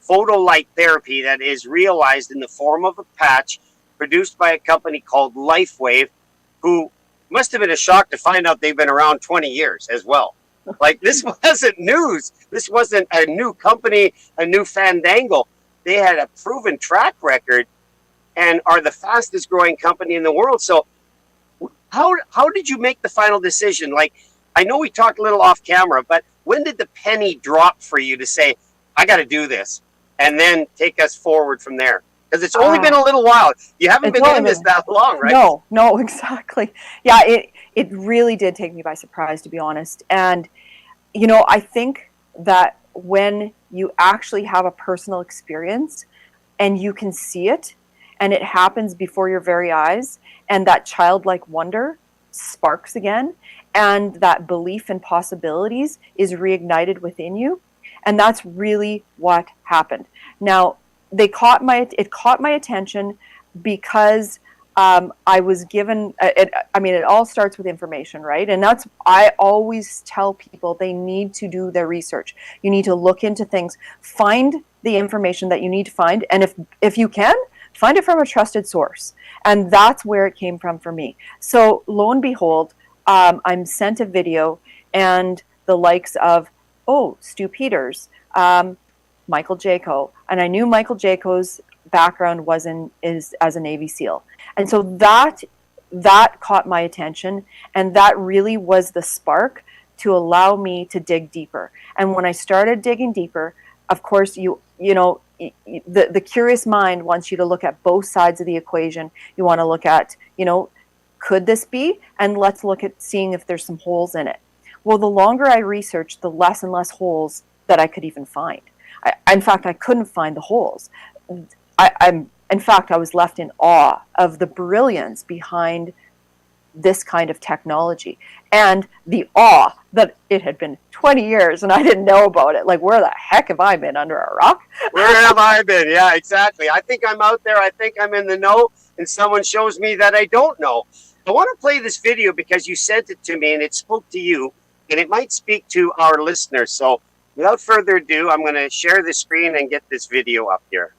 [SPEAKER 2] photolight therapy that is realized in the form of a patch produced by a company called LifeWave, who must have been a shock to find out they've been around 20 years as well. Like, this wasn't news. This wasn't a new company, a new fandangle. They had a proven track record and are the fastest growing company in the world. So how did you make the final decision? Like, I know we talked a little off camera, but when did the penny drop for you to say, I got to do this, and then take us forward from there? Because it's only been a little while. You haven't been in this that long, right?
[SPEAKER 4] No, exactly. Yeah, it really did take me by surprise, to be honest. And, I think that when you actually have a personal experience and you can see it, and it happens before your very eyes, and that childlike wonder sparks again, and that belief in possibilities is reignited within you. And that's really what happened. Now, it caught my attention because I was given it all starts with information, right? And that's, I always tell people they need to do their research. You need to look into things, find the information that you need to find, and if you can, find it from a trusted source. And that's where it came from for me. So lo and behold, I'm sent a video, and the likes of, Stu Peters, Michael Jaco, and I knew Michael Jaco's background is as a Navy SEAL, and so that caught my attention, and that really was the spark to allow me to dig deeper. And when I started digging deeper, of course, the curious mind wants you to look at both sides of the equation. You want to look at, could this be? And let's look at seeing if there's some holes in it. Well, the longer I researched, the less and less holes that I could even find. In fact, I couldn't find the holes. In fact, I was left in awe of the brilliance behind this kind of technology, and the awe that it had been 20 years and I didn't know about it. Like, where the heck have I been, under a rock?
[SPEAKER 2] Where have I been? Yeah, exactly. I think I'm out there. I think I'm in the know, and someone shows me that I don't know. I want to play this video because you sent it to me and it spoke to you, and it might speak to our listeners. So without further ado, I'm going to share the screen and get this video up here.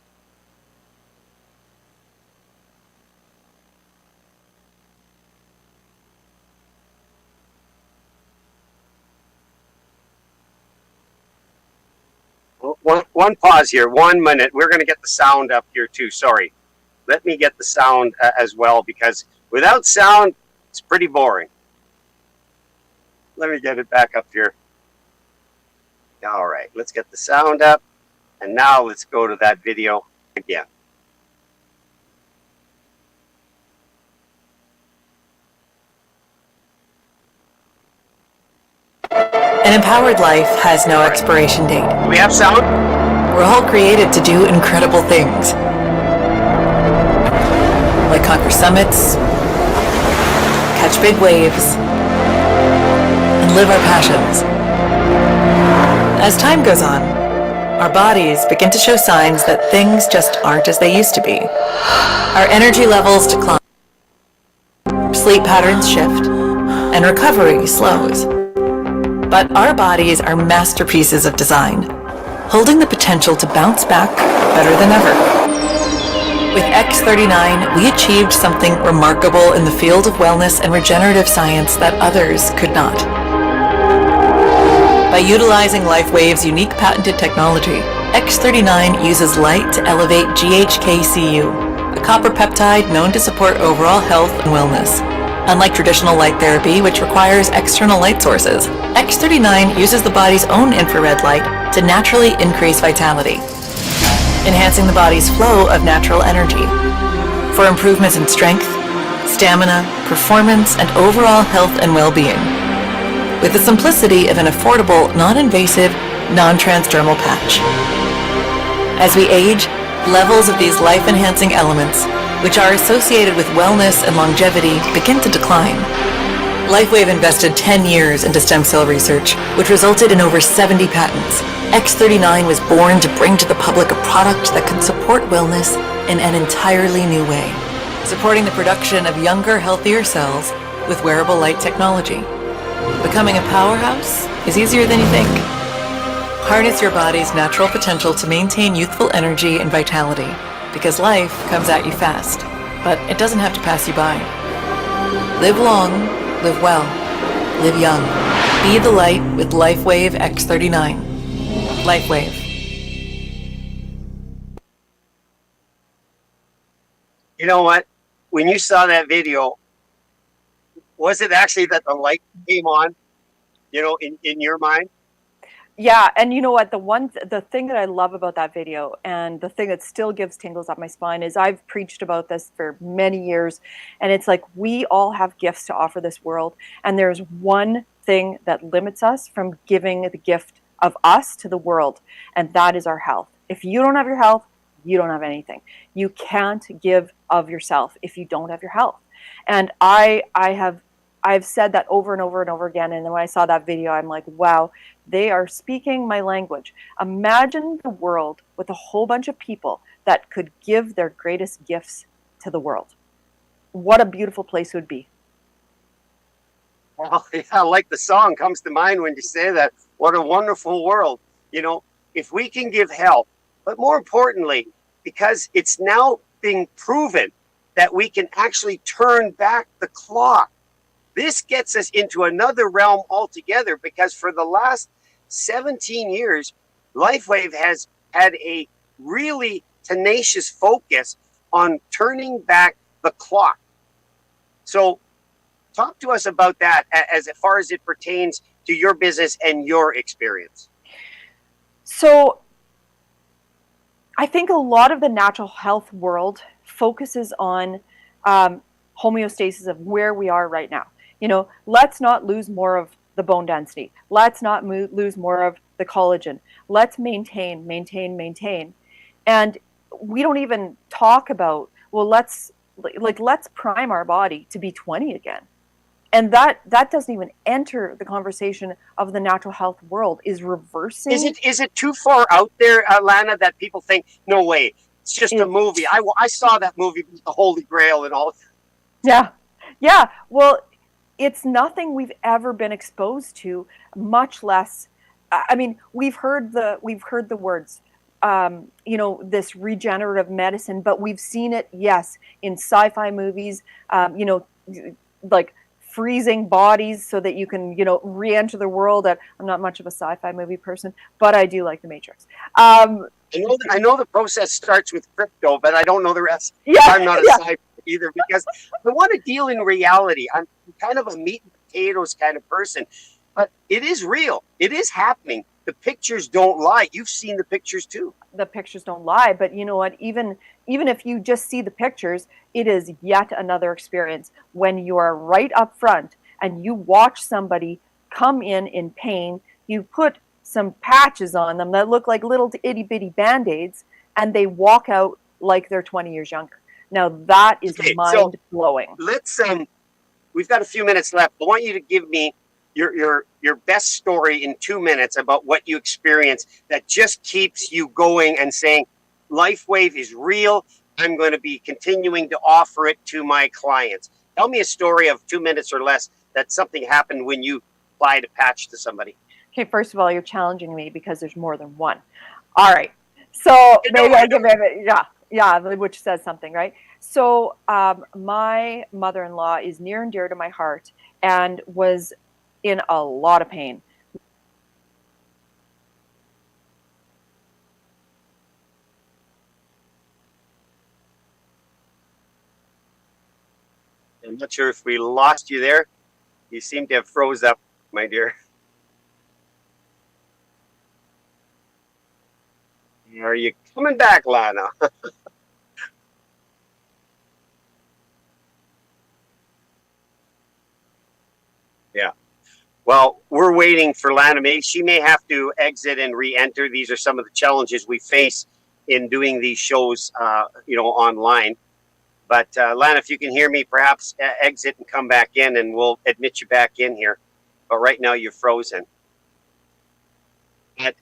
[SPEAKER 2] One pause here, 1 minute. We're going to get the sound up here too. Sorry. Let me get the sound as well, because without sound, it's pretty boring. Let me get it back up here. All right, let's get the sound up. And now let's go to that video again.
[SPEAKER 5] An empowered life has no expiration date.
[SPEAKER 2] Do we have sound?
[SPEAKER 5] We're all created to do incredible things. Like conquer summits, catch big waves, and live our passions. As time goes on, our bodies begin to show signs that things just aren't as they used to be. Our energy levels decline, sleep patterns shift, and recovery slows. But our bodies are masterpieces of design, holding the potential to bounce back better than ever. With X39, we achieved something remarkable in the field of wellness and regenerative science that others could not. By utilizing LifeWave's unique patented technology, X39 uses light to elevate GHKCU, a copper peptide known to support overall health and wellness. Unlike traditional light therapy, which requires external light sources, X39 uses the body's own infrared light to naturally increase vitality, enhancing the body's flow of natural energy. For improvements in strength, stamina, performance, and overall health and well-being, with the simplicity of an affordable, non-invasive, non-transdermal patch. As we age, levels of these life-enhancing elements, which are associated with wellness and longevity, begin to decline. LifeWave invested 10 years into stem cell research, which resulted in over 70 patents. X39 was born to bring to the public a product that could support wellness in an entirely new way, supporting the production of younger, healthier cells with wearable light technology. Becoming a powerhouse is easier than you think. Harness your body's natural potential to maintain youthful energy and vitality, because life comes at you fast, but it doesn't have to pass you by. Live long, live well, live young. Be the light with LifeWave X39. LifeWave.
[SPEAKER 2] You know what? When you saw that video, was it actually that the light came on, in your mind?
[SPEAKER 4] Yeah, and you know what? The thing that I love about that video, and the thing that still gives tingles up my spine, is I've preached about this for many years, and it's like we all have gifts to offer this world, and there's one thing that limits us from giving the gift of us to the world, and that is our health. If you don't have your health, you don't have anything. You can't give of yourself if you don't have your health. And I've said that over and over and over again. And then when I saw that video, I'm like, wow, they are speaking my language. Imagine the world with a whole bunch of people that could give their greatest gifts to the world. What a beautiful place it would be.
[SPEAKER 2] Well, yeah, like the song comes to mind when you say that. What a wonderful world. You know, if we can give help, but more importantly, because it's now being proven that we can actually turn back the clock. This gets us into another realm altogether, because for the last 17 years, LifeWave has had a really tenacious focus on turning back the clock. So talk to us about that as far as it pertains to your business and your experience.
[SPEAKER 4] So I think a lot of the natural health world focuses on homeostasis of where we are right now. You know, let's not lose more of the bone density. Let's not lose more of the collagen. Let's maintain. And we don't even talk about, well, let's prime our body to be 20 again. And that doesn't even enter the conversation of the natural health world, is reversing.
[SPEAKER 2] Is it too far out there, Lana, that people think, no way, it's just a movie. I saw that movie, The Holy Grail and all.
[SPEAKER 4] Yeah. Well, it's nothing we've ever been exposed to, much less. I mean, we've heard the words, this regenerative medicine, but we've seen it, yes, in sci-fi movies, like freezing bodies so that you can, re-enter the world. I'm not much of a sci-fi movie person, but I do like The Matrix.
[SPEAKER 2] I know the process starts with crypto, but I don't know the rest.
[SPEAKER 4] Yeah,
[SPEAKER 2] I'm not a sci-fi either, because I want to deal in reality. I'm kind of a meat and potatoes kind of person, but it is real. It is happening. The pictures don't lie. You've seen the pictures too.
[SPEAKER 4] The pictures don't lie, but you know what? Even if you just see the pictures, it is yet another experience when you are right up front and you watch somebody come in pain. You put some patches on them that look like little itty bitty band-aids, and they walk out like they're 20 years younger. Now that is mind blowing.
[SPEAKER 2] Let's we've got a few minutes left. I want you to give me your best story in 2 minutes about what you experienced that just keeps you going and saying, LifeWave is real. I'm going to be continuing to offer it to my clients. Tell me a story of 2 minutes or less that something happened when you applied a patch to somebody.
[SPEAKER 4] Okay, first of all, you're challenging me because there's more than one. All right. So maybe I'll give it, yeah, which says something, right? So my mother-in-law is near and dear to my heart and was in a lot of pain.
[SPEAKER 2] I'm not sure if we lost you there. You seem to have froze up, my dear. Are you coming back, Lana? Yeah. Well, we're waiting for Lana. She may have to exit and re-enter. These are some of the challenges we face in doing these shows, online. But Lana, if you can hear me, perhaps exit and come back in, and we'll admit you back in here. But right now, you're frozen. But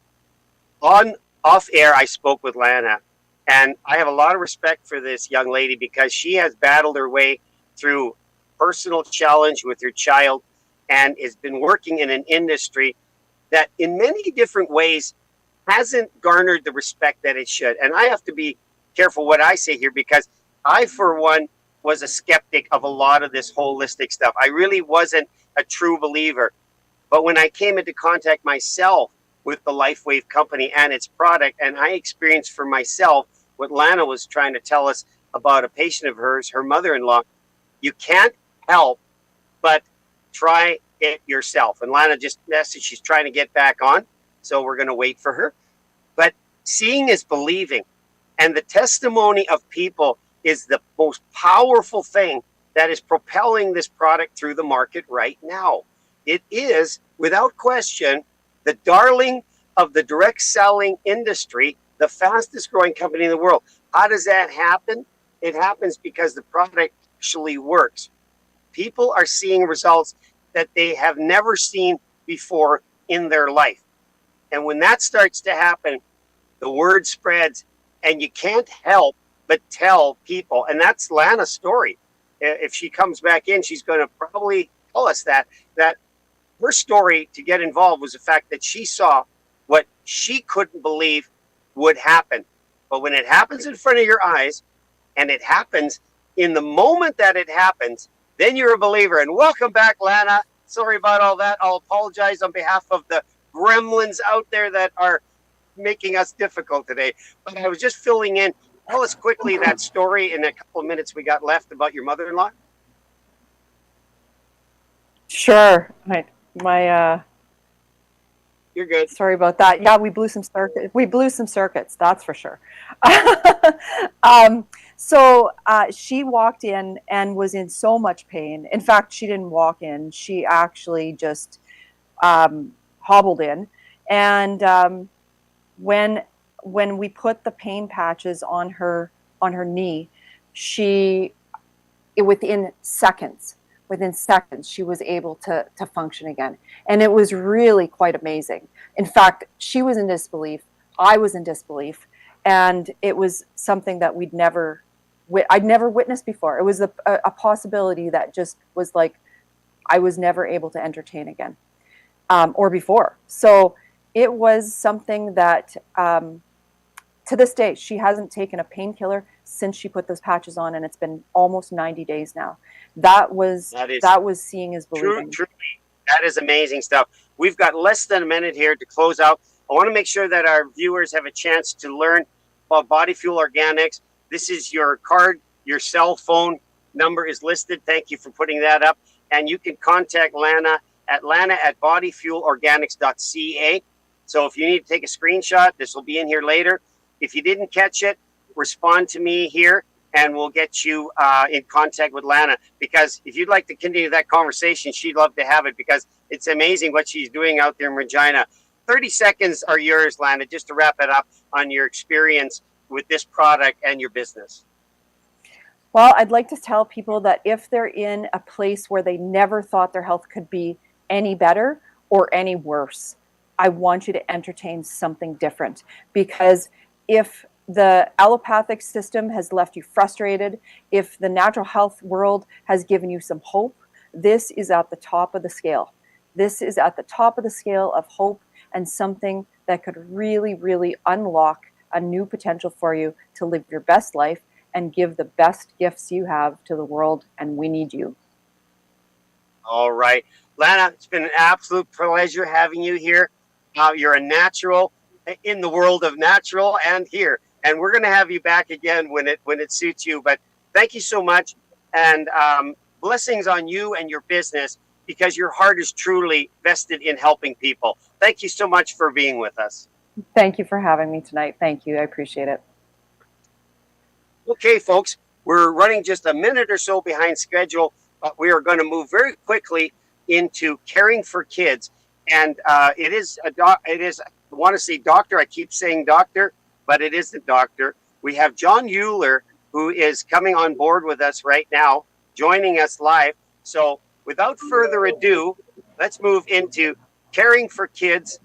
[SPEAKER 2] off air, I spoke with Lana, and I have a lot of respect for this young lady because she has battled her way through personal challenge with her child, and has been working in an industry that in many different ways hasn't garnered the respect that it should. And I have to be careful what I say here, because I, for one, was a skeptic of a lot of this holistic stuff. I really wasn't a true believer. But when I came into contact myself with the LifeWave company and its product, and I experienced for myself what Lana was trying to tell us about a patient of hers, her mother-in-law, you can't help but try it yourself. And Lana just messaged she's trying to get back on, so we're going to wait for her. But seeing is believing, and the testimony of people is the most powerful thing that is propelling this product through the market right now. It is, without question, the darling of the direct selling industry, the fastest growing company in the world. How does that happen? It happens because the product actually works. People are seeing results that they have never seen before in their life. And when that starts to happen, the word spreads, and you can't help but tell people. And that's Lana's story. If she comes back in, she's going to probably tell us that her story to get involved was the fact that she saw what she couldn't believe would happen. But when it happens in front of your eyes, and it happens in the moment that it happens, then you're a believer. And welcome back, Lana. Sorry about all that. I'll apologize on behalf of the gremlins out there that are making us difficult today. But I was just filling in. Tell us quickly that story in a couple of minutes we got left about your mother-in-law.
[SPEAKER 4] Sure.
[SPEAKER 2] You're good.
[SPEAKER 4] Sorry about that. Yeah, we blew some circuits. That's for sure. So she walked in and was in so much pain. In fact, she didn't walk in. She actually just hobbled in. And when we put the pain patches on her knee, within seconds, she was able to function again. And it was really quite amazing. In fact, she was in disbelief. I was in disbelief. And it was something that I'd never witnessed before. It was a possibility that just was like, I was never able to entertain again, or before. So it was something that, to this day, she hasn't taken a painkiller since she put those patches on, and it's been almost 90 days now. That was seeing is believing.
[SPEAKER 2] Truly, that is amazing stuff. We've got less than a minute here to close out. I want to make sure that our viewers have a chance to learn about Body Fuel Organics. This is your card. Your cell phone number is listed. Thank you for putting that up. And you can contact Lana at bodyfuelorganics.ca. So if you need to take a screenshot, this will be in here later. If you didn't catch it, respond to me here, and we'll get you in contact with Lana. Because if you'd like to continue that conversation, she'd love to have it, because it's amazing what she's doing out there in Regina. 30 seconds are yours, Lana, just to wrap it up on your experience with this product and your business.
[SPEAKER 4] Well, I'd like to tell people that if they're in a place where they never thought their health could be any better or any worse, I want you to entertain something different. Because if the allopathic system has left you frustrated, if the natural health world has given you some hope, this is at the top of the scale. This is at the top of the scale of hope, and something that could really, really unlock a new potential for you to live your best life and give the best gifts you have to the world. And we need you.
[SPEAKER 2] All right. Lana, it's been an absolute pleasure having you here. You're a natural in the world of natural and here. And we're going to have you back again when it suits you. But thank you so much. And blessings on you and your business, because your heart is truly vested in helping people. Thank you so much for being with us.
[SPEAKER 4] Thank you for having me tonight. Thank you. I appreciate it.
[SPEAKER 2] Okay, folks, we're running just a minute or so behind schedule, but we are going to move very quickly into caring for kids. And I want to say doctor. I keep saying doctor, but it isn't doctor. We have John Euler, who is coming on board with us right now, joining us live. So without further ado, let's move into caring for kids.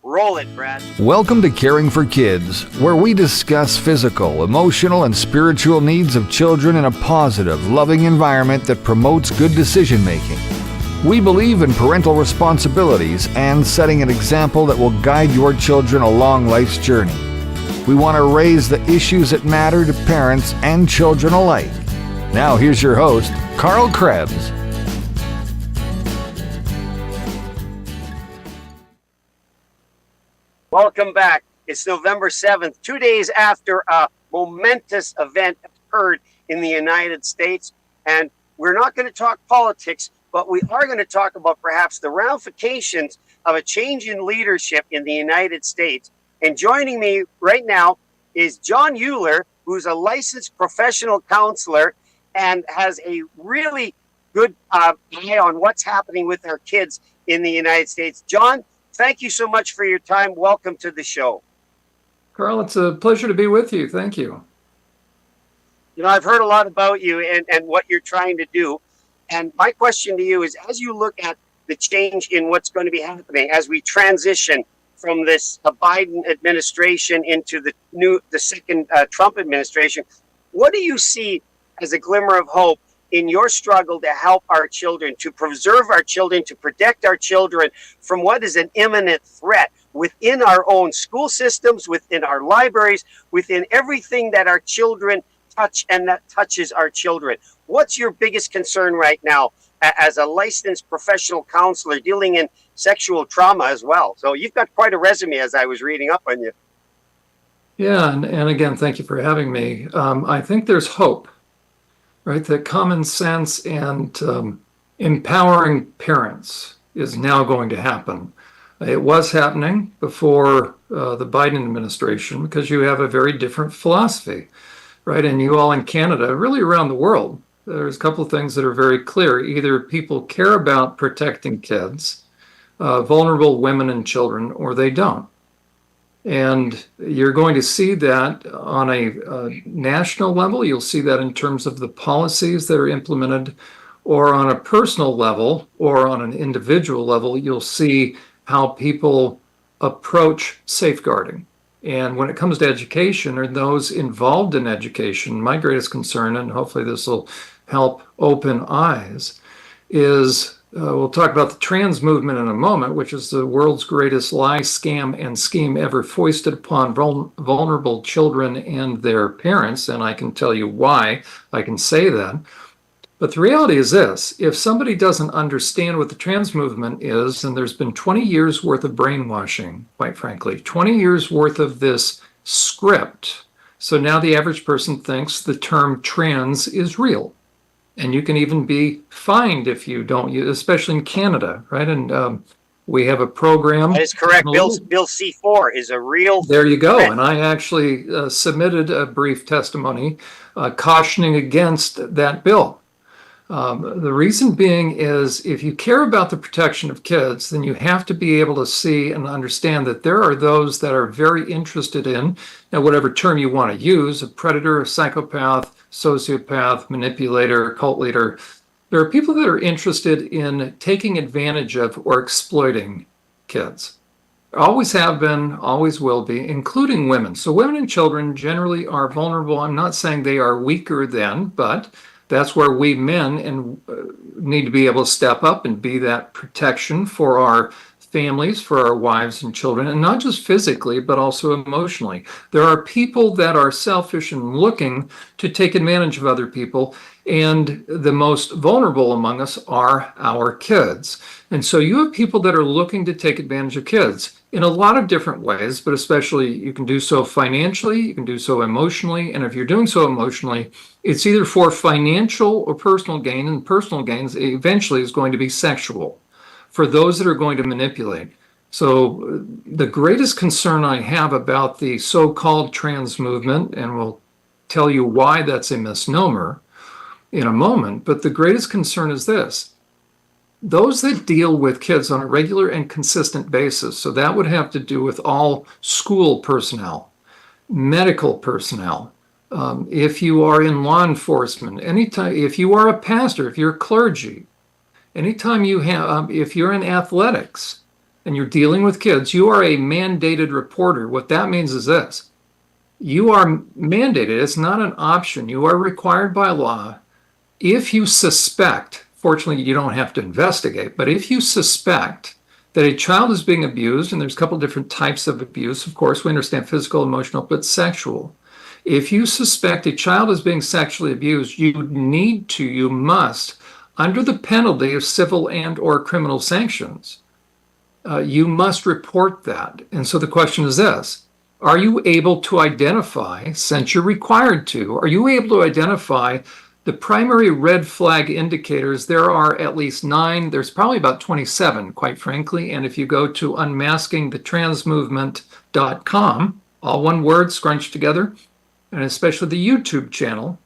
[SPEAKER 2] Roll it, Brad.
[SPEAKER 1] Welcome to Caring for Kids, where we discuss physical, emotional, and spiritual needs of children in a positive, loving environment that promotes good decision-making. We believe in parental responsibilities and setting an example that will guide your children along life's journey. We want to raise the issues that matter to parents and children alike. Now here's your host, Carl Krebs.
[SPEAKER 2] Welcome back. It's November 7th, 2 days after a momentous event occurred in the United States. And we're not going to talk politics, but we are going to talk about perhaps the ramifications of a change in leadership in the United States. And joining me right now is John Euler, who's a licensed professional counselor and has a really good eye on what's happening with our kids in the United States. John, thank you so much for your time. Welcome to the show.
[SPEAKER 6] Carl, it's a pleasure to be with you. Thank you.
[SPEAKER 2] You know, I've heard a lot about you and what you're trying to do. And my question to you is, as you look at the change in what's going to be happening as we transition from this Biden administration into the second Trump administration, what do you see as a glimmer of hope in your struggle to help our children, to preserve our children, to protect our children from what is an imminent threat within our own school systems, within our libraries, within everything that our children touch and that touches our children? What's your biggest concern right now as a licensed professional counselor dealing in sexual trauma as well? So you've got quite a resume as I was reading up on you.
[SPEAKER 6] Yeah, and again, thank you for having me. I think there's hope, right? That common sense and empowering parents is now going to happen. It was happening before the Biden administration because you have a very different philosophy, right? And you all in Canada, really around the world, there's a couple of things that are very clear. Either people care about protecting kids, vulnerable women and children, or they don't. And you're going to see that on a national level. You'll see that in terms of the policies that are implemented, or on a personal level, or on an individual level, you'll see how people approach safeguarding. And when it comes to education, or those involved in education, my greatest concern, and hopefully this will help open eyes, is we'll talk about the trans movement in a moment, which is the world's greatest lie, scam, and scheme ever foisted upon vulnerable children and their parents. And I can tell you why I can say that. But the reality is this: if somebody doesn't understand what the trans movement is, and there's been 20 years worth of brainwashing, quite frankly, 20 years worth of this script. So now the average person thinks the term trans is real. And you can even be fined if you don't use, especially in Canada, right? And we have a program.
[SPEAKER 2] That is correct. Bill C4 is a real.
[SPEAKER 6] There you go. And I actually submitted a brief testimony cautioning against that bill. The reason being is, if you care about the protection of kids, then you have to be able to see and understand that there are those that are very interested in, now whatever term you want to use, a predator, a psychopath, sociopath, manipulator, cult leader. There are people that are interested in taking advantage of or exploiting kids. Always have been, always will be, including women. So women and children generally are vulnerable. I'm not saying they are weaker than, but that's where we men need to be able to step up and be that protection for our families, for our wives and children, and not just physically, but also emotionally. There are people that are selfish and looking to take advantage of other people, and the most vulnerable among us are our kids. And so you have people that are looking to take advantage of kids in a lot of different ways, but especially you can do so financially, you can do so emotionally, and if you're doing so emotionally, it's either for financial or personal gain, and personal gains eventually is going to be sexual for those that are going to manipulate. So the greatest concern I have about the so-called trans movement, and we'll tell you why that's a misnomer in a moment, but the greatest concern is this: those that deal with kids on a regular and consistent basis, so that would have to do with all school personnel, medical personnel, if you are in law enforcement, anytime, if you are a pastor, if you're clergy, anytime you have, if you're in athletics and you're dealing with kids, you are a mandated reporter. What that means is this: you are mandated. It's not an option. You are required by law. If you suspect, fortunately, you don't have to investigate, but if you suspect that a child is being abused, and there's a couple different types of abuse, of course, we understand physical, emotional, but sexual. If you suspect a child is being sexually abused, you must, under the penalty of civil and or criminal sanctions, you must report that. And so the question is this: are you able to identify, since you're required to, are you able to identify the primary red flag indicators? There are at least 9, there's probably about 27, quite frankly. And if you go to unmaskingthetransmovement.com, all one word scrunched together, and especially the YouTube channel,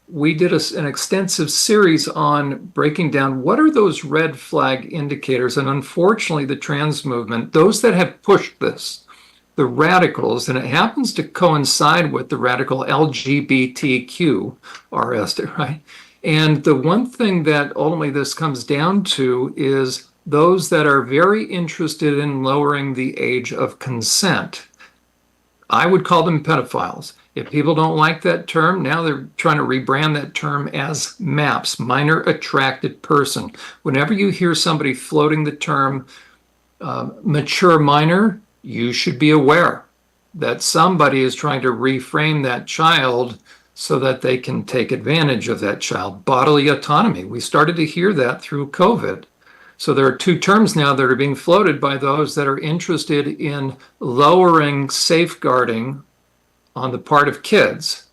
[SPEAKER 6] we did an extensive series on breaking down what are those red flag indicators. And unfortunately, the trans movement, those that have pushed this, the radicals, and it happens to coincide with the radical LGBTQ RS, right? And the one thing that ultimately this comes down to is those that are very interested in lowering the age of consent. I would call them pedophiles. If people don't like that term, now they're trying to rebrand that term as MAPS, minor attracted person. Whenever you hear somebody floating the term mature minor, you should be aware that somebody is trying to reframe that child so that they can take advantage of that child. Bodily autonomy. We started to hear that through COVID. So there are two terms now that are being floated by those that are interested in lowering safeguarding on the part of kids.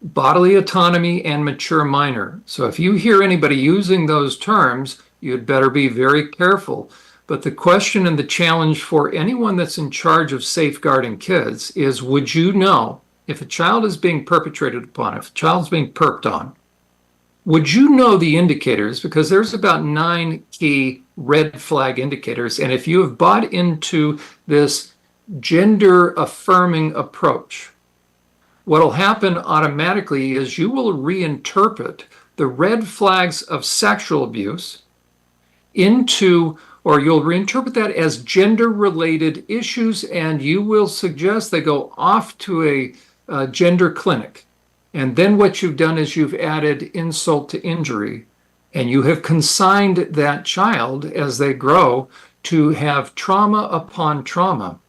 [SPEAKER 6] Bodily autonomy and mature minor. So if you hear anybody using those terms, you'd better be very careful. But the question and the challenge for anyone that's in charge of safeguarding kids is, would you know if a child is being perpetrated upon, if a child's being perped on, would you know the indicators? Because there's about 9 key red flag indicators. And if you have bought into this gender affirming approach, what'll happen automatically is you will reinterpret the red flags of sexual abuse into, or you'll reinterpret that as gender-related issues, and you will suggest they go off to a gender clinic. And then what you've done is you've added insult to injury, and you have consigned that child as they grow to have trauma upon trauma.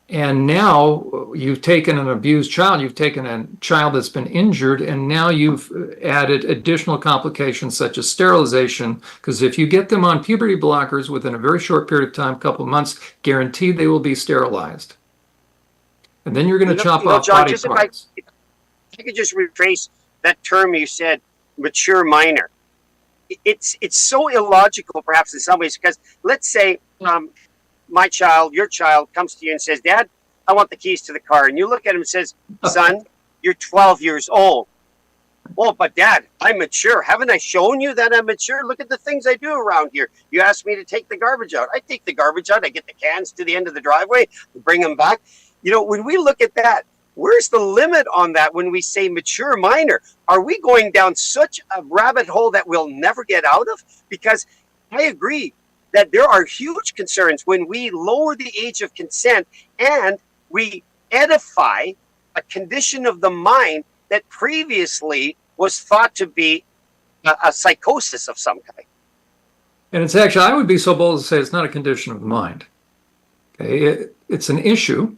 [SPEAKER 6] And now you've taken an abused child, you've taken a child that's been injured, and now you've added additional complications such as sterilization, because if you get them on puberty blockers within a very short period of time, a couple of months, guaranteed they will be sterilized. And then you're going to chop off
[SPEAKER 2] John,
[SPEAKER 6] body parts.
[SPEAKER 2] If I could just retrace that term you said, mature minor. It's so illogical, perhaps in some ways, because let's say my child, your child, comes to you and says, "Dad, I want the keys to the car." And you look at him and says, "Son, you're 12 years old." "Oh, but Dad, I'm mature. Haven't I shown you that I'm mature? Look at the things I do around here. You asked me to take the garbage out. I take the garbage out. I get the cans to the end of the driveway, bring them back." You know, when we look at that, where's the limit on that when we say mature minor? Are we going down such a rabbit hole that we'll never get out of? Because I agree that there are huge concerns when we lower the age of consent and we edify a condition of the mind that previously was thought to be a psychosis of some kind.
[SPEAKER 6] And it's actually, I would be so bold to say it's not a condition of the mind. Okay, it's an issue,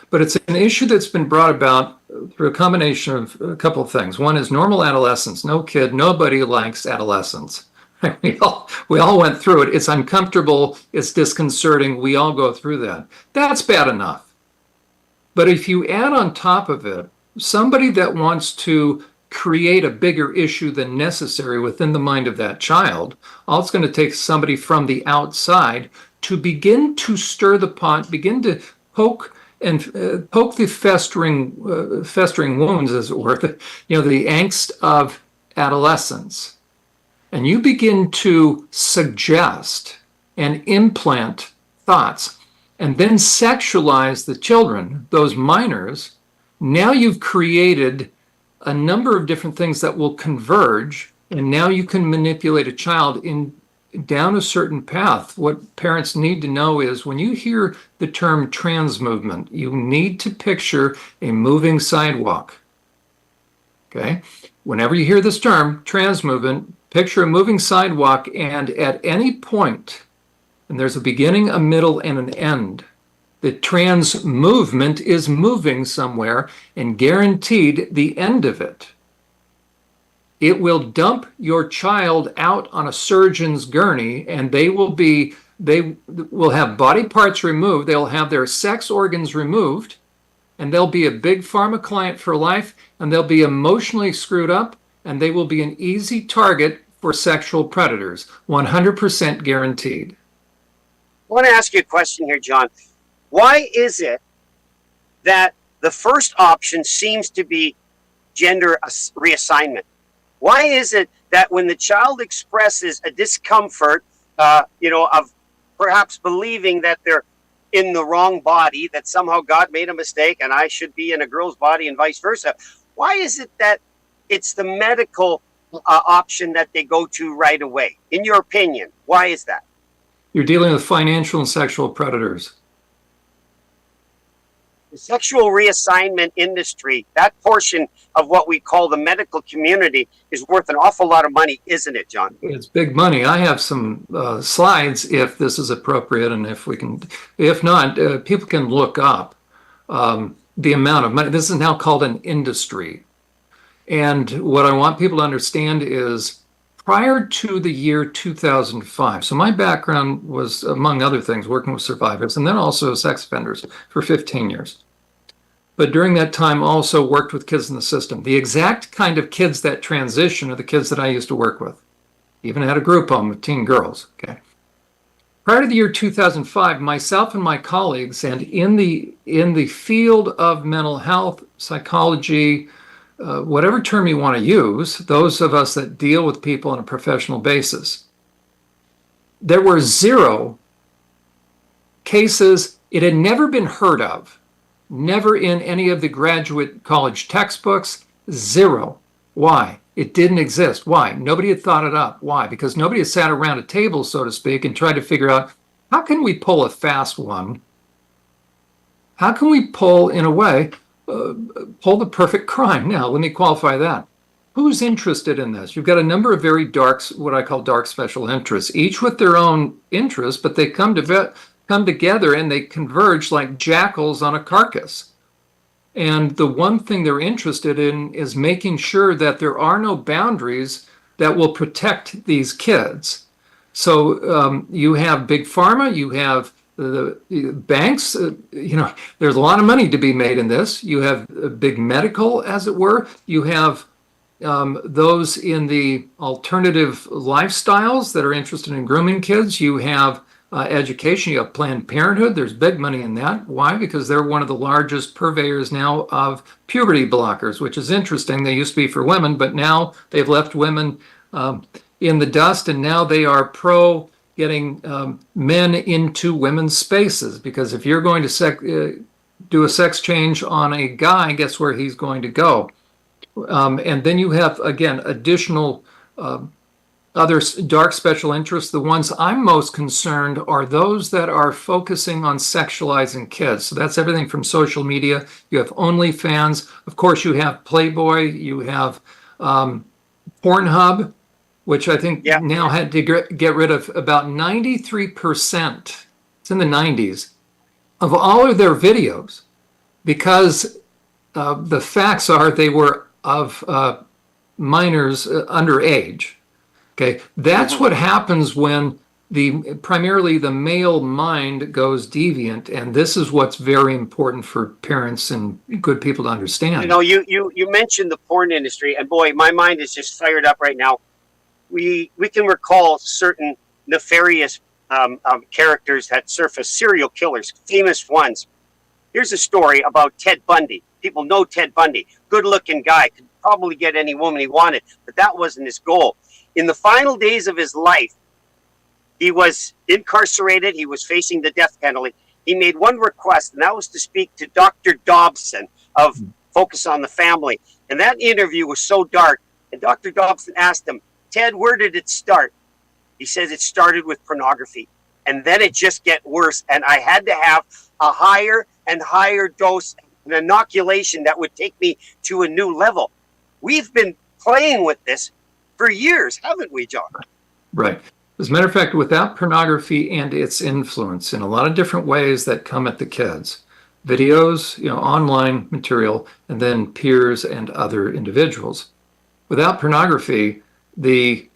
[SPEAKER 6] but it's an issue that's been brought about through a combination of a couple of things. One is normal adolescence. Nobody likes adolescence. We all went through it. It's uncomfortable. It's disconcerting. We all go through that. That's bad enough. But if you add on top of it somebody that wants to create a bigger issue than necessary within the mind of that child, all it's going to take somebody from the outside to begin to stir the pot, begin to poke the festering wounds, as it were, the angst of adolescence. And you begin to suggest and implant thoughts and then sexualize the children, those minors. Now you've created a number of different things that will converge, and now you can manipulate a child down a certain path. What parents need to know is when you hear the term trans movement, you need to picture a moving sidewalk. Okay? Whenever you hear this term, trans movement, picture a moving sidewalk, and at any point, and there's a beginning, a middle, and an end, the trans movement is moving somewhere, and guaranteed the end of it, it will dump your child out on a surgeon's gurney, and they will have body parts removed, they'll have their sex organs removed, and they'll be a big pharma client for life, and they'll be emotionally screwed up, and they will be an easy target for sexual predators, 100% guaranteed.
[SPEAKER 2] I want to ask you a question here, John. Why is it that the first option seems to be gender reassignment? Why is it that when the child expresses a discomfort, of perhaps believing that they're in the wrong body, that somehow God made a mistake and I should be in a girl's body and vice versa. Why is it that it's the medical option that they go to right away? In your opinion, why is that?
[SPEAKER 6] You're dealing with financial and sexual predators.
[SPEAKER 2] The sexual reassignment industry, that portion of what we call the medical community, is worth an awful lot of money, isn't it, John?
[SPEAKER 6] It's big money. I have some slides if this is appropriate, and if we can, if not, people can look up the amount of money. This is now called an industry. And what I want people to understand is prior to the year 2005, so my background was, among other things, working with survivors and then also sex offenders for 15 years. But during that time, also worked with kids in the system. The exact kind of kids that transition are the kids that I used to work with. Even had a group home with teen girls. Okay. Prior to the year 2005, myself and my colleagues, and in the field of mental health, psychology, whatever term you want to use, those of us that deal with people on a professional basis, there were 0 cases. It had never been heard of. Never in any of the graduate college textbooks. 0. Why? It didn't exist. Why? Nobody had thought it up. Why? Because nobody had sat around a table, so to speak, and tried to figure out, how can we pull a fast one? How can we pull, in a way, pull the perfect crime? Now, let me qualify that. Who's interested in this? You've got a number of very dark, what I call dark special interests, each with their own interests, but they come together and they converge like jackals on a carcass. And the one thing they're interested in is making sure that there are no boundaries that will protect these kids. So you have big pharma, you have the banks, there's a lot of money to be made in this. You have big medical, as it were. You have those in the alternative lifestyles that are interested in grooming kids. You have education, you have Planned Parenthood. There's big money in that. Why? Because they're one of the largest purveyors now of puberty blockers, which is interesting. They used to be for women, but now they've left women in the dust, and now they are pro getting men into women's spaces. Because if you're going to do a sex change on a guy, guess where he's going to go? And then you have, again, additional other dark special interests. The ones I'm most concerned are those that are focusing on sexualizing kids. So that's everything from social media. You have OnlyFans. Of course, you have Playboy. You have Pornhub, which I think now had to get rid of about 93%. It's in the 90s of all of their videos, because the facts are they were of minors underage. Okay, that's what happens when primarily the male mind goes deviant, and this is what's very important for parents and good people to understand.
[SPEAKER 2] You know, you mentioned the porn industry, and boy, my mind is just fired up right now. We can recall certain nefarious characters that surface, serial killers, famous ones. Here's a story about Ted Bundy. People know Ted Bundy, good-looking guy, could probably get any woman he wanted, but that wasn't his goal. In the final days of his life, he was incarcerated. He was facing the death penalty. He made one request, and that was to speak to Dr. Dobson of Focus on the Family. And that interview was so dark. And Dr. Dobson asked him, Ted, where did it start? He says it started with pornography. And then it just get worse. And I had to have a higher and higher dose, an inoculation that would take me to a new level. We've been playing with this for years, haven't we, John?
[SPEAKER 6] Right. As a matter of fact, without pornography and its influence in a lot of different ways that come at the kids, videos, online material, and then peers and other individuals. Without pornography, the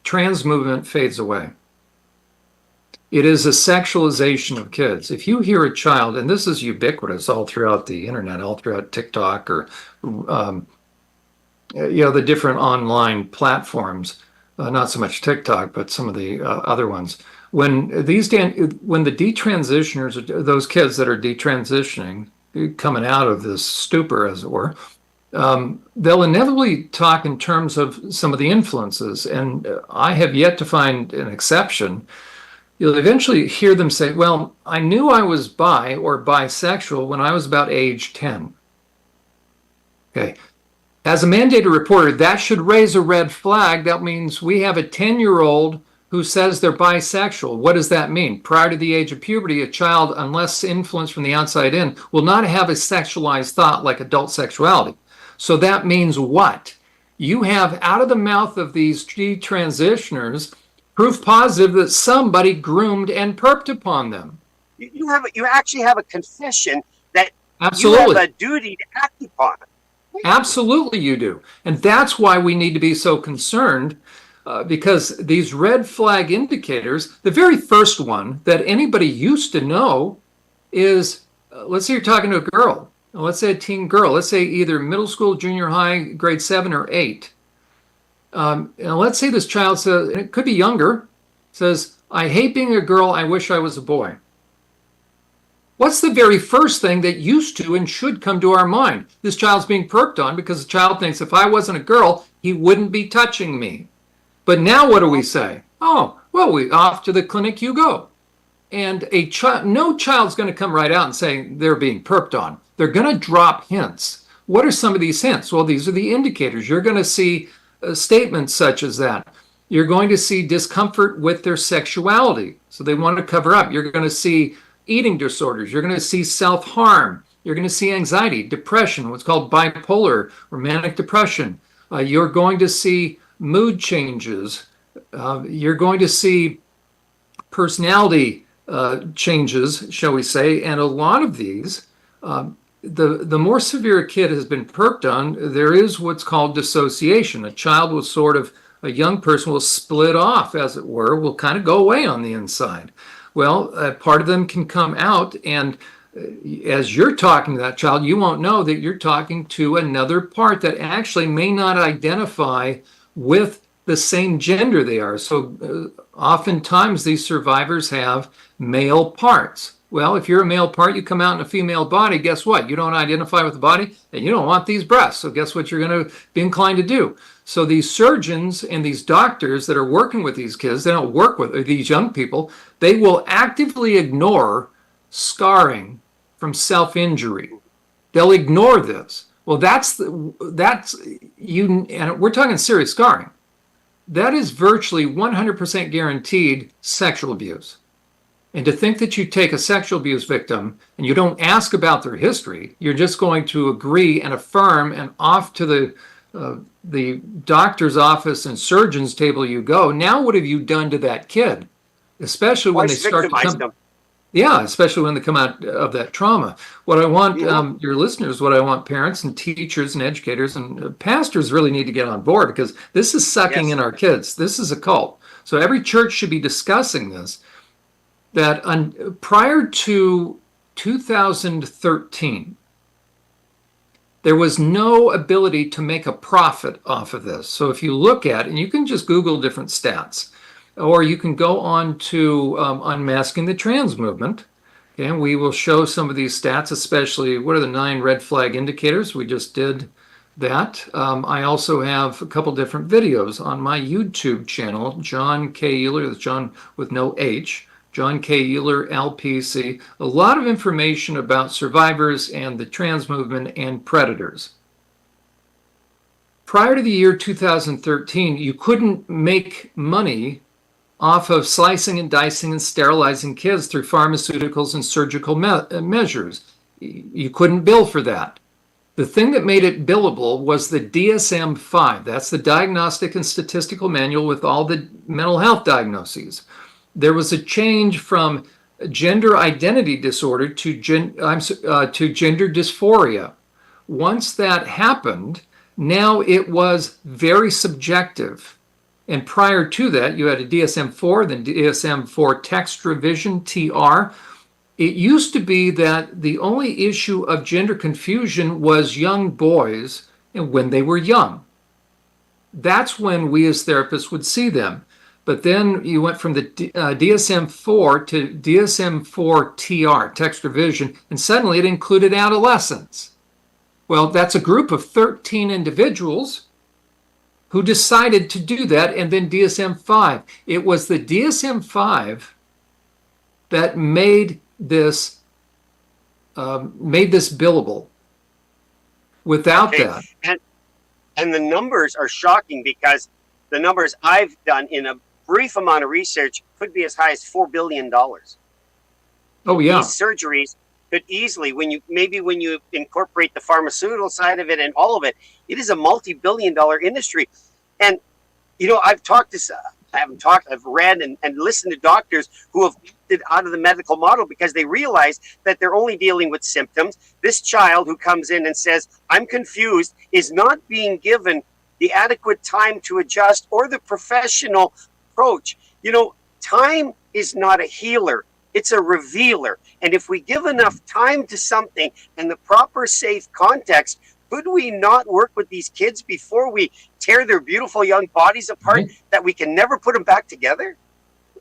[SPEAKER 6] trans movement fades away. It is a sexualization of kids. If you hear a child, and this is ubiquitous all throughout the internet, all throughout TikTok or the different online platforms, not so much TikTok, but some of the other ones. When the detransitioners, those kids that are detransitioning, coming out of this stupor, as it were, they'll inevitably talk in terms of some of the influences. And I have yet to find an exception you'll eventually hear them say, well, I knew I was bi or bisexual when I was about age 10. Okay. As a mandated reporter, that should raise a red flag. That means we have a 10-year-old who says they're bisexual. What does that mean? Prior to the age of puberty, a child, unless influenced from the outside in, will not have a sexualized thought like adult sexuality. So that means what? You have out of the mouth of these transitioners proof positive that somebody groomed and perped upon them.
[SPEAKER 2] You actually have a confession that
[SPEAKER 6] Absolutely.
[SPEAKER 2] you have a duty to act upon.
[SPEAKER 6] Absolutely, you do. And that's why we need to be so concerned because these red flag indicators, the very first one that anybody used to know is, let's say you're talking to a girl, let's say a teen girl, let's say either middle school, junior high, grade 7 or 8. And let's say this child says, and it could be younger, says, I hate being a girl, I wish I was a boy. What's the very first thing that used to and should come to our mind? This child's being perked on because the child thinks if I wasn't a girl, he wouldn't be touching me. But now what do we say? Oh, well, off to the clinic you go. And no child's going to come right out and say they're being perked on. They're going to drop hints. What are some of these hints? Well, these are the indicators. You're going to see statements such as that. You're going to see discomfort with their sexuality. So they want to cover up. You're going to see eating disorders. You're going to see self-harm. You're going to see anxiety, depression, what's called bipolar or manic depression. You're going to see mood changes. You're going to see personality changes, shall we say, and a lot of these, the more severe a kid has been perked on, there is what's called dissociation. A child will a young person will split off, as it were, will kind of go away on the inside. Well, part of them can come out, and as you're talking to that child, you won't know that you're talking to another part that actually may not identify with the same gender they are. So oftentimes these survivors have male parts. Well, if you're a male part, you come out in a female body, guess what? You don't identify with the body, and you don't want these breasts. So guess what you're going to be inclined to do? So these surgeons and these doctors that are working with these kids, they don't work with these young people, they will actively ignore scarring from self-injury. They'll ignore this. Well, that's you, and we're talking serious scarring. That is virtually 100% guaranteed sexual abuse. And to think that you take a sexual abuse victim and you don't ask about their history, you're just going to agree and affirm, and off to the doctor's office and surgeon's table you go. Now what have you done to that kid? Especially when they start to come, yeah, especially when they come out of that trauma. What I want your listeners, what I want parents and teachers and educators and pastors really need to get on board, because this is sucking in our kids. This is a cult. So every church should be discussing this. That prior to 2013, there was no ability to make a profit off of this. So if you look at, and you can just Google different stats, or you can go on to Unmasking the Trans Movement, and we will show some of these stats, especially what are the 9 red flag indicators. We just did that. I also have a couple different videos on my YouTube channel, John K. Euler, that's John with no H, John K. Euler, LPC, a lot of information about survivors and the trans movement and predators. Prior to the year 2013, you couldn't make money off of slicing and dicing and sterilizing kids through pharmaceuticals and surgical measures. You couldn't bill for that. The thing that made it billable was the DSM-5. That's the Diagnostic and Statistical Manual with all the mental health diagnoses. There was a change from gender identity disorder to gender dysphoria. Once that happened, now it was very subjective. And prior to that, you had a DSM-4, then DSM-4 text revision, TR. It used to be that the only issue of gender confusion was young boys and when they were young. That's when we as therapists would see them. But then you went from the DSM-4 to DSM-4 TR, text revision, and suddenly it included adolescents. Well, that's a group of 13 individuals who decided to do that, and then DSM-5. It was the DSM-5 that made this billable. Without that,
[SPEAKER 2] and the numbers are shocking, because the numbers I've done in a brief amount of research could be as high as $4 billion.
[SPEAKER 6] oh yeah,
[SPEAKER 2] These surgeries could easily, when you incorporate the pharmaceutical side of it and all of it, it is a multi-billion-dollar industry. And I've read and listened to doctors who have opted out of the medical model because they realize that they're only dealing with symptoms. This child who comes in and says, I'm confused, is not being given the adequate time to adjust or the professional approach. Time is not a healer. It's a revealer. And if we give enough time to something and the proper safe context, could we not work with these kids before we tear their beautiful young bodies apart, that we can never put them back together?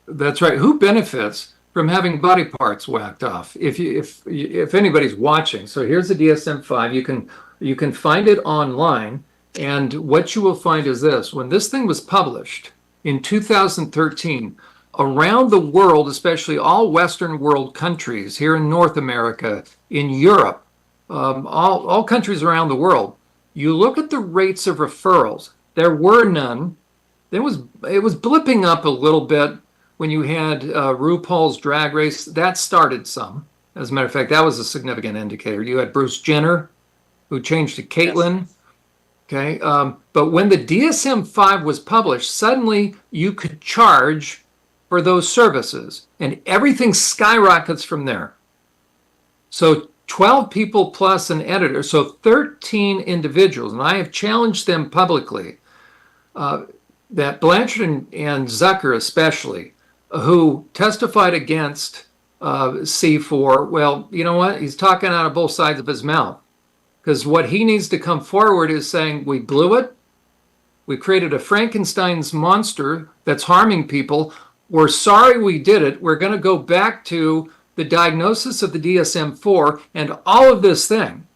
[SPEAKER 6] That's right. Who benefits from having body parts whacked off? If anybody's watching, so here's the DSM-5. You can find it online, and what you will find is this: when this thing was published in 2013, around the world, especially all Western world countries, here in North America, in Europe, all countries around the world, you look at the rates of referrals. There were none. It was blipping up a little bit when you had RuPaul's Drag Race. That started some. As a matter of fact, that was a significant indicator. You had Bruce Jenner, who changed to Caitlyn. Yes. Okay, but when the DSM-5 was published, suddenly you could charge for those services, and everything skyrockets from there. So 12 people plus an editor, so 13 individuals, and I have challenged them publicly, that Blanchard and Zucker especially, who testified against C4, well, you know what? He's talking out of both sides of his mouth. Because what he needs to come forward is saying, we blew it. We created a Frankenstein's monster that's harming people. We're sorry we did it. We're going to go back to the diagnosis of the DSM-4 and all of this thing,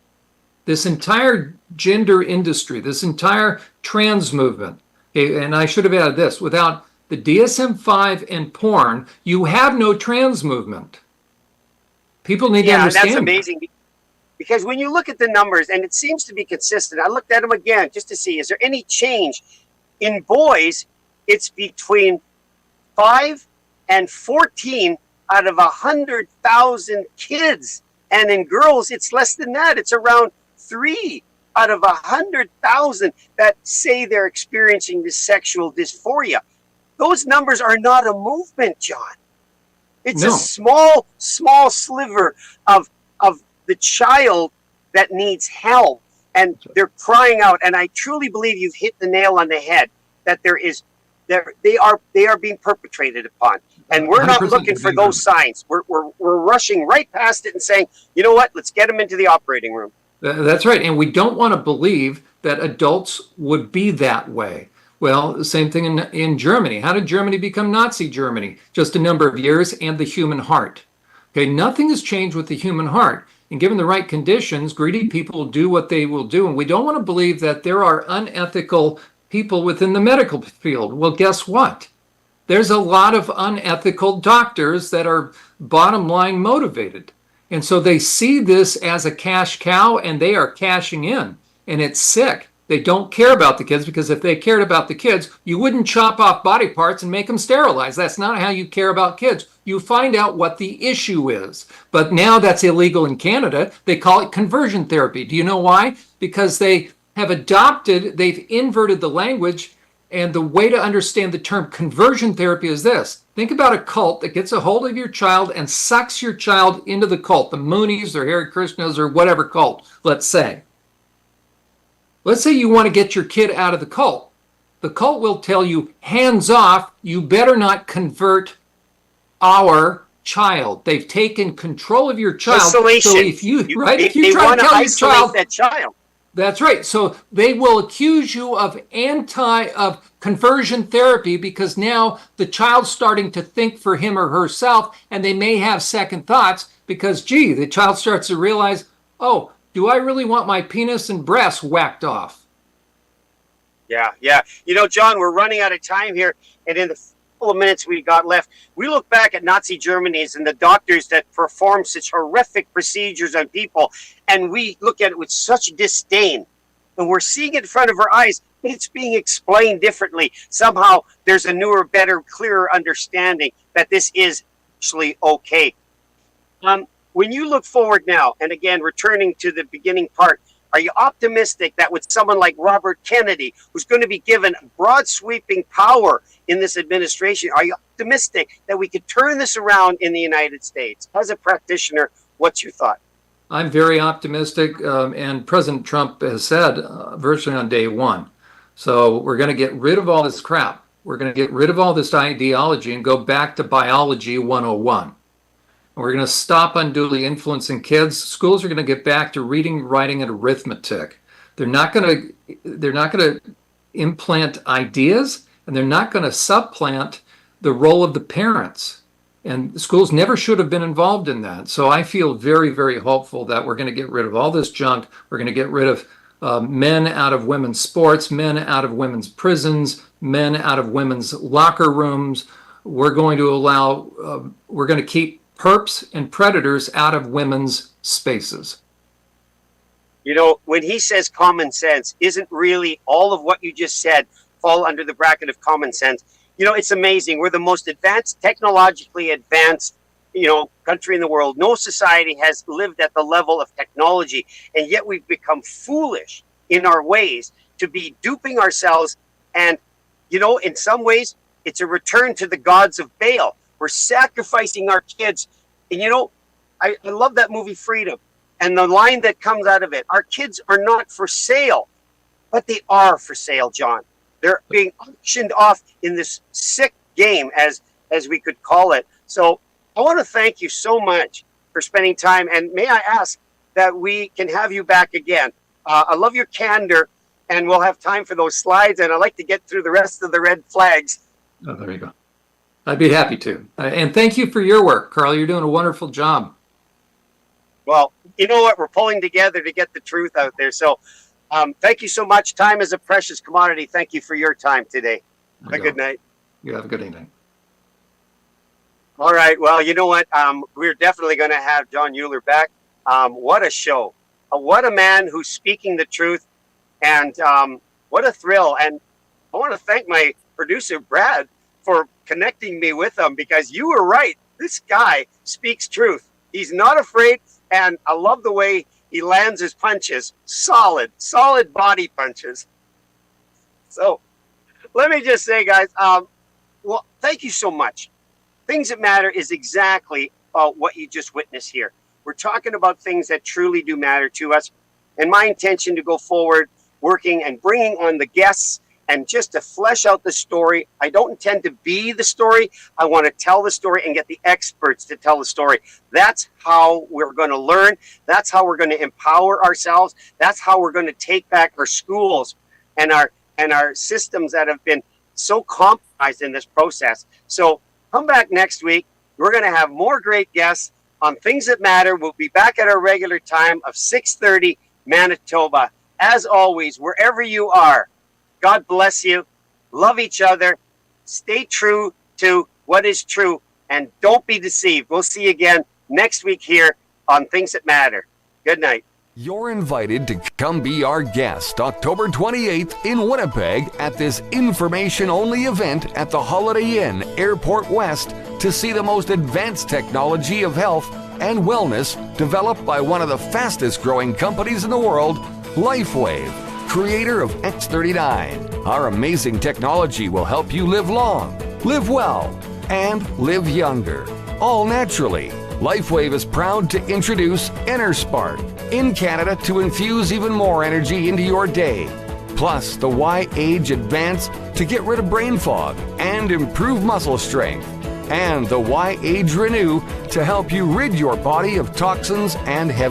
[SPEAKER 6] this entire gender industry, this entire trans movement. Okay, and I should have added this: without the DSM-5 and porn, you have no trans movement. People need to understand.
[SPEAKER 2] Yeah, that's amazing. Because when you look at the numbers, and it seems to be consistent, I looked at them again just to see, is there any change? In boys, it's between 5 and 14 out of 100,000 kids. And in girls, it's less than that. It's around 3 out of 100,000 that say they're experiencing this sexual dysphoria. Those numbers are not a movement, John. It's a small sliver of the child that needs help, and they're crying out. And I truly believe you've hit the nail on the head, that they are being perpetrated upon, and we're not looking for those signs. We're rushing right past it and saying, you know what, let's get them into the operating room.
[SPEAKER 6] That's right. And we don't want to believe that adults would be that way. Well, the same thing in Germany. How did Germany become Nazi Germany? Just a number of years and the human heart. Okay, nothing has changed with the human heart. And given the right conditions, greedy people will do what they will do. And we don't want to believe that there are unethical people within the medical field. Well, guess what? There's a lot of unethical doctors that are bottom line motivated. And so they see this as a cash cow, and they are cashing in. And it's sick. They don't care about the kids, because if they cared about the kids, you wouldn't chop off body parts and make them sterilized. That's not how you care about kids. You find out what the issue is. But now that's illegal in Canada. They call it conversion therapy. Do you know why? Because they've inverted the language, and the way to understand the term conversion therapy is this. Think about a cult that gets a hold of your child and sucks your child into the cult, the Moonies or Hare Krishnas or whatever cult, let's say. Let's say you want to get your kid out of the cult. The cult will tell you, hands off, you better not convert our child. They've taken control of your child.
[SPEAKER 2] Isolation.
[SPEAKER 6] So if you try to tell your child,
[SPEAKER 2] that child.
[SPEAKER 6] That's right. So they will accuse you of conversion therapy, because now the child's starting to think for him or herself, and they may have second thoughts because, gee, the child starts to realize, oh, do I really want my penis and breasts whacked off?
[SPEAKER 2] Yeah. You know, John, we're running out of time here. And in couple of minutes we got left, we look back at Nazi Germany and the doctors that performed such horrific procedures on people, and we look at it with such disdain. And we're seeing it in front of our eyes, but it's being explained differently. Somehow there's a newer, better, clearer understanding that this is actually okay. When you look forward now, and again, returning to the beginning part, are you optimistic that with someone like Robert Kennedy, who's going to be given broad sweeping power in this administration, are you optimistic that we could turn this around in the United States? As a practitioner, what's your thought?
[SPEAKER 6] I'm very optimistic, and President Trump has said virtually on day one. So we're going to get rid of all this crap. We're going to get rid of all this ideology and go back to biology 101. We're going to stop unduly influencing kids. Schools are going to get back to reading, writing, and arithmetic. They're not going to implant ideas, and they're not going to supplant the role of the parents. And schools never should have been involved in that. So I feel very, very hopeful that we're going to get rid of all this junk. We're going to get rid of men out of women's sports, men out of women's prisons, men out of women's locker rooms. We're going to keep perps and predators out of women's spaces.
[SPEAKER 2] You know, when he says common sense, isn't really all of what you just said fall under the bracket of common sense? You know, it's amazing. We're the most advanced, technologically advanced, country in the world. No society has lived at the level of technology, and yet we've become foolish in our ways to be duping ourselves. And, in some ways, it's a return to the gods of Baal. We're sacrificing our kids. And, I love that movie Freedom. And the line that comes out of it, our kids are not for sale, but they are for sale, John. They're being auctioned off in this sick game, as we could call it. So I want to thank you so much for spending time. And may I ask that we can have you back again? I love your candor, and we'll have time for those slides. And I'd like to get through the rest of the red flags.
[SPEAKER 6] Oh, there you go. I'd be happy to. And thank you for your work, Carl. You're doing a wonderful job.
[SPEAKER 2] Well, you know what? We're pulling together to get the truth out there. So thank you so much. Time is a precious commodity. Thank you for your time today. Have a good night.
[SPEAKER 6] You have a good evening.
[SPEAKER 2] All right. Well, you know what? We're definitely going to have John Euler back. What a show. What a man who's speaking the truth. And what a thrill. And I want to thank my producer, Brad, for connecting me with him, because you were right. This guy speaks truth. He's not afraid. And I love the way he lands his punches. Solid body punches. So let me just say, guys, well, thank you so much. Things That Matter is exactly what you just witnessed here. We're talking about things that truly do matter to us. And my intention to go forward, working and bringing on the guests and just to flesh out the story. I don't intend to be the story. I want to tell the story and get the experts to tell the story. That's how we're going to learn. That's how we're going to empower ourselves. That's how we're going to take back our schools and our systems that have been so compromised in this process. So come back next week. We're going to have more great guests on Things That Matter. We'll be back at our regular time of 6:30 Manitoba. As always, wherever you are, God bless you. Love each other. Stay true to what is true, and don't be deceived. We'll see you again next week here on Things That Matter. Good night.
[SPEAKER 1] You're invited to come be our guest October 28th in Winnipeg at this information-only event at the Holiday Inn, Airport West, to see the most advanced technology of health and wellness developed by one of the fastest-growing companies in the world, LifeWave, creator of X39. Our amazing technology will help you live long, live well, and live younger, all naturally. LifeWave is proud to introduce EnerSpark in Canada to infuse even more energy into your day. Plus, the Y-Age Advance to get rid of brain fog and improve muscle strength. And the Y-Age Renew to help you rid your body of toxins and heavy